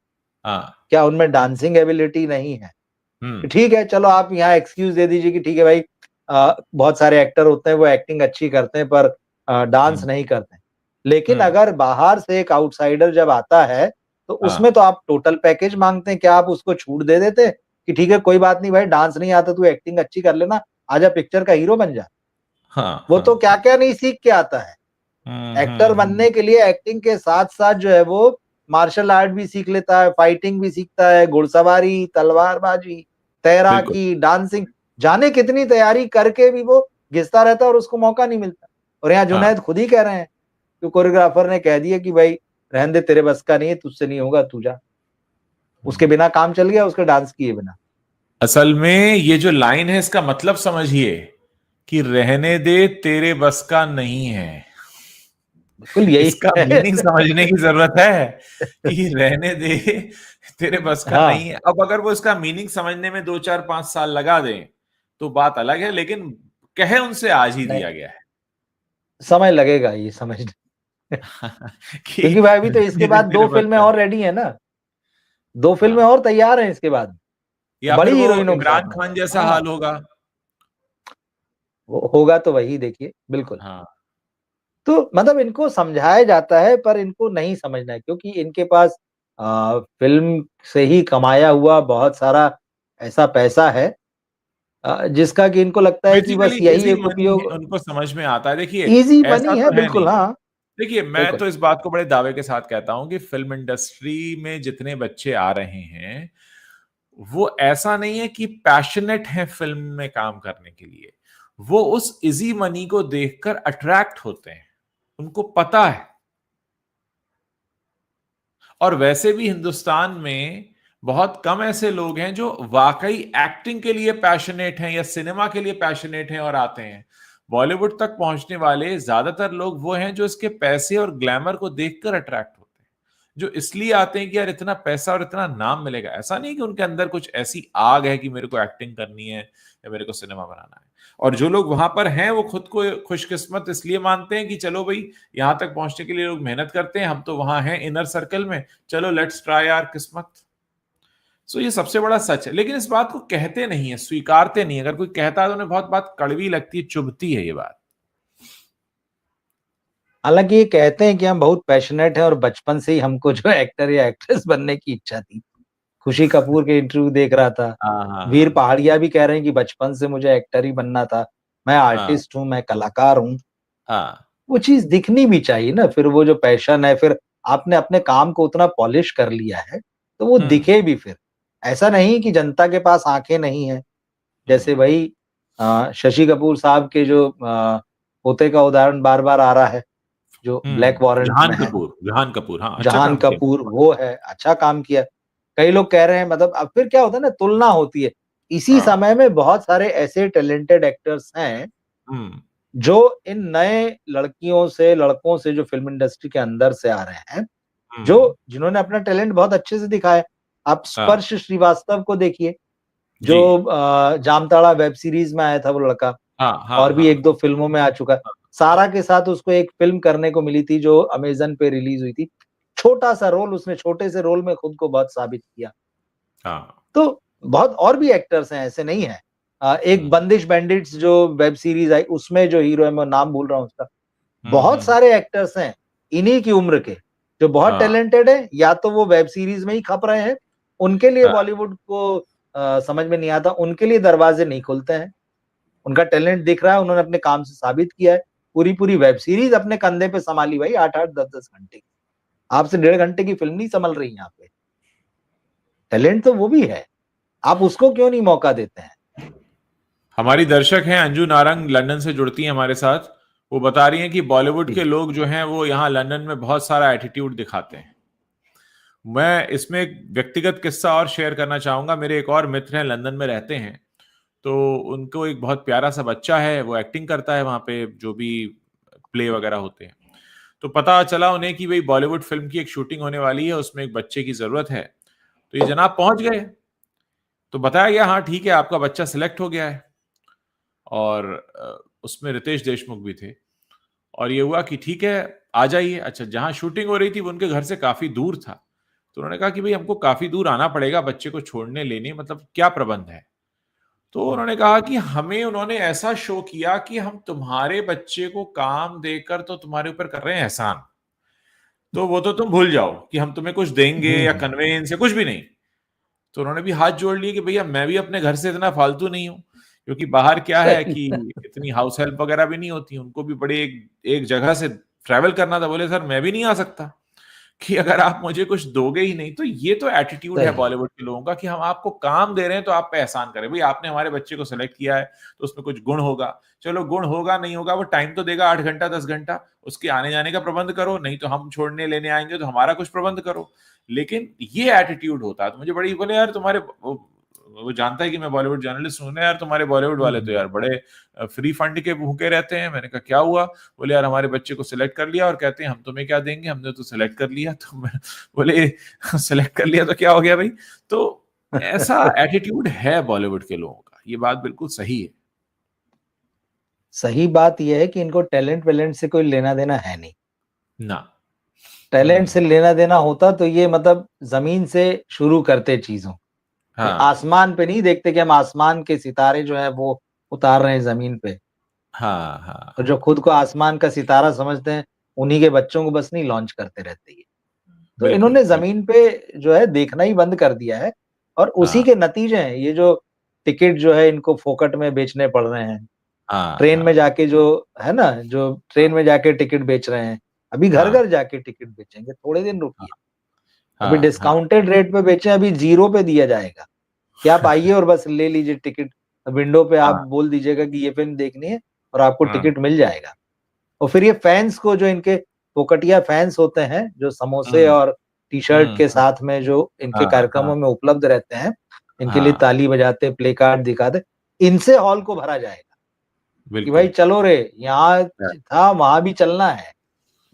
हाँ, क्या उनमें डांसिंग एबिलिटी नहीं है? हम्म, ठीक है, चलो आप यहाँ एक्सक्यूज दे दीजिए कि ठीक है भाई, बहुत सारे एक्टर होते हैं वो एक्टिंग अच्छी करते हैं पर डांस हम्म, नहीं करते हैं। लेकिन हम्म, अगर बाहर से एक आउटसाइडर जब आता है तो हाँ, उसमें तो आप टोटल पैकेज मांगते हैं। क्या आप उसको छूट दे देते कि ठीक है कोई बात नहीं भाई, डांस नहीं आता, तू एक्टिंग अच्छी कर लेना, आजा पिक्चर का हीरो बन जा। हाँ वो तो हाँ क्या क्या नहीं सीख के आता है। एक्टर बनने के लिए एक्टिंग के साथ साथ जो है वो मार्शल आर्ट भी सीख लेता है, फाइटिंग भी सीखता है, घुड़सवारी, तलवारबाजी, बिल्कुल। तैराकी, डांसिंग, जाने कितनी तैयारी करके भी वो घिसता रहता है और उसको मौका नहीं मिलता। और यहाँ हाँ जुनैद खुद ही कह रहे हैं कि कोरियोग्राफर ने कह दिया कि भाई रहने दे, तेरे बस का नहीं है, तुझसे नहीं होगा, तू जा। उसके बिना काम चल गया, उसके डांस किए बिना। असल में ये जो लाइन है इसका मतलब समझिए कि रहने दे तेरे बस का नहीं है। बिल्कुल यही इसका है। मीनिंग समझने की जरूरत है कि रहने दे तेरे बस का हाँ, नहीं है। अब अगर वो इसका मीनिंग समझने में 2 4 5 साल लगा दें तो बात अलग है, लेकिन कहे उनसे आज ही नहीं, दिया गया है समय लगेगा ये समझने। कि क्योंकि भाई अभी तो इसके रहने दे बाद तेरे दो बस फिल्में का और नहीं। रेडी है ना, दो फिल्में हाँ, और तैयार हैं इसके बाद, या फिर बड़ी वो हीरोइनों के साथ इमरान में। खान जैसा हाँ, हाल होगा। वो होगा तो वही देखिए, बिल्कुल। हाँ, तो मतलब इनको समझाया जाता है पर इनको नहीं समझना है, क्योंकि इनके पास फिल्म से ही कमाया हुआ बहुत सारा ऐसा पैसा है जिसका कि इनको लगता है कि बेसिकली बस यही इजी एक मनी उपयोग। उनको समझ में आता है। देखिए, इजी ऐसा मनी है, तो है बिल्कुल, नहीं। हाँ, देखिए, मैं बिल्कुल। तो इस बात को बड़े दावे के साथ कहता हूं कि फिल्म इंडस्ट्री में जितने बच्चे आ रहे हैं वो ऐसा नहीं है कि पैशनेट हैं फिल्म में काम करने के लिए। वो उस इजी मनी को देखकर अट्रैक्ट होते हैं, उनको पता है। और वैसे भी हिंदुस्तान में बहुत कम ऐसे लोग हैं जो वाकई एक्टिंग के लिए पैशनेट हैं या सिनेमा के लिए पैशनेट हैं और आते हैं। बॉलीवुड तक पहुंचने वाले ज्यादातर लोग वो हैं जो इसके पैसे और ग्लैमर को देखकर अट्रैक्ट होते हैं, जो इसलिए आते हैं कि यार इतना पैसा और इतना नाम मिलेगा। ऐसा नहीं कि उनके अंदर कुछ ऐसी आग है कि मेरे को एक्टिंग करनी है या मेरे को सिनेमा बनाना है। और जो लोग वहां पर हैं वो खुद को खुशकिस्मत इसलिए मानते हैं कि चलो भाई, यहां तक पहुंचने के लिए लोग मेहनत करते हैं, हम तो वहां हैं इनर सर्कल में, चलो लेट्स ट्राई आवर किस्मत। सो ये सबसे बड़ा सच है, लेकिन इस बात को कहते नहीं है, स्वीकारते नहीं है। अगर कोई कहता है तो उन्हें बहुत बात कड़वी लगती है, चुभती है ये बात। हालांकि ये कहते हैं कि हम बहुत पैशनेट हैं और बचपन से ही हमको जो एक्टर या एक्ट्रेस बनने की इच्छा थी। खुशी कपूर के इंटरव्यू देख रहा था, हाँ हाँ वीर हाँ पहाड़िया भी कह रहे हैं कि बचपन से मुझे एक्टर ही बनना था, मैं हाँ आर्टिस्ट हूँ, मैं कलाकार हूँ। हाँ। वो चीज दिखनी भी चाहिए ना, फिर वो जो पैशन है, फिर आपने अपने काम को उतना पॉलिश कर लिया है तो वो हम्म दिखे भी फिर। ऐसा नहीं कि जनता के पास आंखें नहीं है। जैसे हम्म वही शशि कपूर साहब के जो पोते का उदाहरण बार बार आ रहा है, जो ब्लैक वारंट में है, जहान कपूर, हाँ, अच्छा जहान काम किया। कपूर, वो है, अच्छा काम किया। कई लोग कह रहे हैं, मतलब अब फिर क्या होता है ना, तुलना होती है। इसी हाँ। समय में बहुत सारे ऐसे टैलेंटेड एक्टर्स हैं हम्म जो इन नए लड़कियों से, लड़कों से, जो फिल्म इंडस्ट्री के अंदर से आ रहे हैं, जो हम्म। जिन्होंने अपना टैलेंट बहुत अच्छे से दिखाया। आप हाँ स्पर्श श्रीवास्तव को देखिए, जो जी। जामताड़ा वेब सीरीज में आया था वो लड़का, हाँ हाँ और भी हाँ एक दो फिल्मों में आ चुका है। सारा के साथ उसको एक फिल्म करने को मिली थी जो अमेजन पे रिलीज हुई थी। छोटा सा रोल, उसने छोटे से रोल में खुद को बहुत साबित किया। हाँ। तो बहुत और भी एक्टर्स हैं, ऐसे नहीं है। एक हम्म बंदिश बैंडिट्स जो वेब सीरीज आई, उसमें जो हीरो है, मैं नाम भूल रहा हूँ उसका। बहुत हम्म। सारे एक्टर्स हैं इन्हीं की उम्र के जो बहुत हाँ टैलेंटेड है, या तो वो वेब सीरीज में ही खप रहे हैं, उनके लिए हाँ। बॉलीवुड को समझ में नहीं आता, उनके लिए दरवाजे नहीं खुलते हैं। उनका टैलेंट दिख रहा है, उन्होंने अपने काम से साबित किया है। पूरी पूरी वेब सीरीज अपने कंधे पे संभाली भाई, 8 8 10 10 घंटे की। आपसे 1.5 घंटे की फिल्म नहीं संभल रही यहाँ पे। टैलेंट तो वो भी है, आप उसको क्यों नहीं मौका देते हैं? हमारी दर्शक हैं अंजू नारंग, लंदन से जुड़ती हैं हमारे साथ। वो बता रही हैं कि बॉलीवुड के जी, लोग जो हैं वो यहाँ लंदन में बहुत सारा एटीट्यूड दिखाते हैं। मैं इसमें एक व्यक्तिगत किस्सा और शेयर करना चाहूंगा। मेरे एक और मित्र हैं, लंदन में रहते हैं। तो उनको एक बहुत प्यारा सा बच्चा है, वो एक्टिंग करता है वहां पे, जो भी प्ले वगैरह होते हैं। तो पता चला उन्हें कि भाई बॉलीवुड फिल्म की एक शूटिंग होने वाली है, उसमें एक बच्चे की जरूरत है। तो ये जनाब पहुंच गए। तो बताया गया हाँ ठीक है, आपका बच्चा सिलेक्ट हो गया है। और उसमें रितेश देशमुख भी थे। और ये हुआ कि ठीक है, आ जाइए। अच्छा, जहां शूटिंग हो रही थी वो उनके घर से काफी दूर था। तो उन्होंने कहा कि भाई हमको काफी दूर आना पड़ेगा बच्चे को छोड़ने लेने, मतलब क्या प्रबंध है। तो उन्होंने कहा कि हमें, उन्होंने ऐसा शो किया कि हम तुम्हारे बच्चे को काम देकर तो तुम्हारे ऊपर कर रहे हैं एहसान, तो वो तो तुम भूल जाओ कि हम तुम्हें कुछ देंगे या हम्म, कन्वेंस या कुछ भी नहीं। तो उन्होंने भी हाथ जोड़ लिए कि भैया मैं भी अपने घर से इतना फालतू नहीं हूँ, क्योंकि बाहर क्या है सही कि इतनी हाउस हेल्प वगैरह भी नहीं होती, उनको भी बड़े एक जगह से ट्रैवल करना था। बोले सर मैं भी नहीं आ सकता, कि अगर आप मुझे कुछ दोगे ही नहीं। तो ये तो एटीट्यूड है सही। बॉलीवुड के लोगों का कि हम आपको काम दे रहे हैं तो आप पे एहसान करें। भाई आपने हमारे बच्चे को सिलेक्ट किया है तो उसमें कुछ गुण होगा, चलो गुण होगा नहीं होगा, वो टाइम तो देगा 8 घंटा 10 घंटा, उसके आने जाने का प्रबंध करो, नहीं तो हम छोड़ने लेने आएंगे तो हमारा कुछ प्रबंध करो। लेकिन ये एटीट्यूड होता है तो मुझे बड़ी, बोले यार तुम्हारे वो जानता है कि मैं बॉलीवुड जर्नलिस्ट हूं ना यार, तुम्हारे बॉलीवुड वाले तो हम्म। यार बड़े फ्री फंड के भूखे रहते हैं। मैंने कहा क्या हुआ? बोले यार हमारे बच्चे को सिलेक्ट कर लिया और कहते हैं हम तुम्हें क्या देंगे, हमने तो सिलेक्ट कर लिया। तो मैं बोले सिलेक्ट कर लिया तो क्या हो गया भाई? तो ऐसा एटीट्यूड है बॉलीवुड के लोगों का, ये बात बिल्कुल सही है। सही बात यह है कि इनको टैलेंट वैलेंट से कोई लेना देना है नहीं। ना। टैलेंट से लेना देना होता तो ये मतलब जमीन से शुरू करते चीजों, ये हाँ आसमान पे नहीं देखते कि हम आसमान के सितारे जो है वो उतार रहे हैं जमीन पे। हाँ हाँ और हाँ। जो खुद को आसमान का सितारा समझते हैं, उन्हीं के बच्चों को बस नहीं लॉन्च करते रहते हैं। तो बिल्कुल इन्होंने बिल्कुल। जमीन पे जो है देखना ही बंद कर दिया है, और उसी हाँ के नतीजे हैं ये जो टिकट जो है इनको फोकट में बेचने पड़ रहे हैं। हाँ ट्रेन में हाँ जाके जो है ना, जो ट्रेन में जाके टिकट बेच रहे हैं, अभी घर हाँ घर जाके टिकट बेचेंगे, थोड़े दिन हाँ रुकिए। अभी हाँ हाँ डिस्काउंटेड रेट पे बेचे, अभी 0 पे दिया जाएगा कि आप आइए और बस ले लीजिए टिकट। विंडो पे आप हाँ बोल दीजिएगा कि ये फिल्म देखनी है और आपको हाँ। टिकट मिल जाएगा। और फिर ये फैंस को, जो इनके फोकटिया फैंस होते हैं, जो समोसे हम्म और टी-शर्ट के हम्म। साथ में जो इनके हाँ हाँ कार्यक्रमों में उपलब्ध रहते हैं, इनके लिए हाँ। ताली बजाते, प्ले कार्ड दिखाते, इनसे हॉल को भरा जाएगा कि भाई बिल्कुल। चलो रे, यहाँ हाँ था वहां भी चलना है।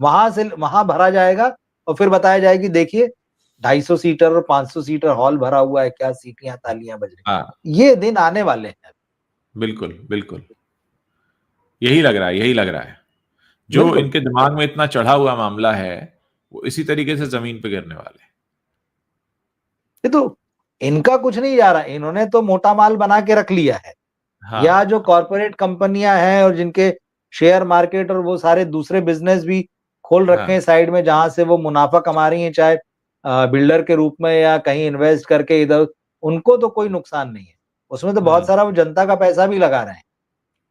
वहां से वहां भरा जाएगा और फिर बताया जाएगा कि देखिए 250 सीटर और 500 सीटर हॉल भरा हुआ है, क्या सीटियां तालियां बज हाँ, रही। ये दिन आने वाले हैं। बिल्कुल बिल्कुल। यही लग रहा है, यही लग रहा है। जो बिल्कुल। इनके दिमाग में इतना चढ़ा हुआ मामला है वो इसी तरीके से जमीन पे गिरने वाले हैं। ये तो इनका कुछ नहीं जा रहा, इन्होंने तो मोटा माल बना के रख लिया है। या हाँ जो कॉरपोरेट कंपनियां हैं और जिनके शेयर मार्केट और वो सारे दूसरे बिजनेस भी खोल रखे हाँ। हैं साइड में, जहां से वो मुनाफा कमा रही हैं, चाहे बिल्डर के रूप में या कहीं इन्वेस्ट करके इधर, उनको तो कोई नुकसान नहीं है। उसमें तो बहुत हम्म सारा वो जनता का पैसा भी लगा रहे हैं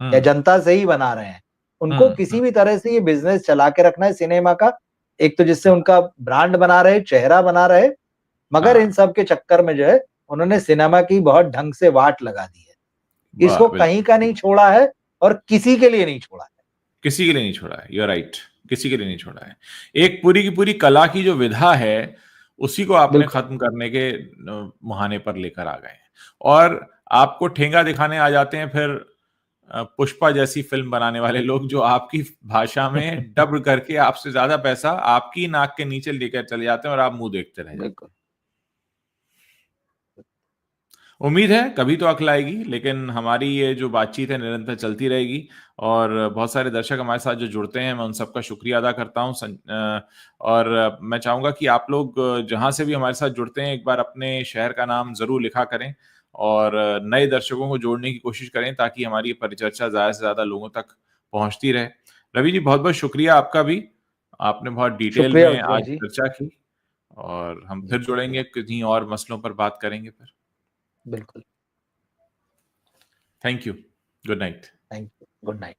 या हम्म जनता से ही बना रहे हैं। उनको किसी हम्म। भी तरह से ये बिजनेस चला के रखना है सिनेमा का, एक तो जिससे उनका ब्रांड बना रहे, चेहरा बना रहे। मगर इन हाँ। सब के चक्कर में जो है उन्होंने सिनेमा की बहुत ढंग से वाट लगा दी है। वाह इसको कहीं बिल्कुल। का नहीं छोड़ा है और किसी के लिए नहीं छोड़ा है। किसी के लिए नहीं छोड़ा है, यू आर राइट। किसी के लिए नहीं छोड़ा है। एक पूरी की पूरी कला की जो विधा है उसी को आपने बिल्कुल। खत्म करने के मुहाने पर लेकर आ गए हैं। और आपको ठेंगा दिखाने आ जाते हैं फिर पुष्पा जैसी फिल्म बनाने वाले लोग, जो आपकी भाषा में डब करके आपसे ज्यादा पैसा आपकी नाक के नीचे लेकर चले जाते हैं और आप मुंह देखते रह जाते बिल्कुल। हैं। उम्मीद है कभी तो अक्ल आएगी, लेकिन हमारी ये जो बातचीत है निरंतर चलती रहेगी। और बहुत सारे दर्शक हमारे साथ जो जुड़ते हैं मैं उन सबका शुक्रिया अदा करता हूं। और मैं चाहूंगा कि आप लोग जहां से भी हमारे साथ जुड़ते हैं एक बार अपने शहर का नाम जरूर लिखा करें और नए दर्शकों को जोड़ने की कोशिश करें ताकि हमारी ये परिचर्चा ज्यादा से ज्यादा लोगों तक पहुंचती रहे। रवि जी बहुत बहुत शुक्रिया आपका भी, आपने बहुत डिटेल शुक्रिया में उज्जवल आज जी। चर्चा की। और हम जी फिर जुड़ेंगे, किन्हीं और मसलों पर बात करेंगे फिर। बिल्कुल। Thank you. Good night. Thank you. Good night.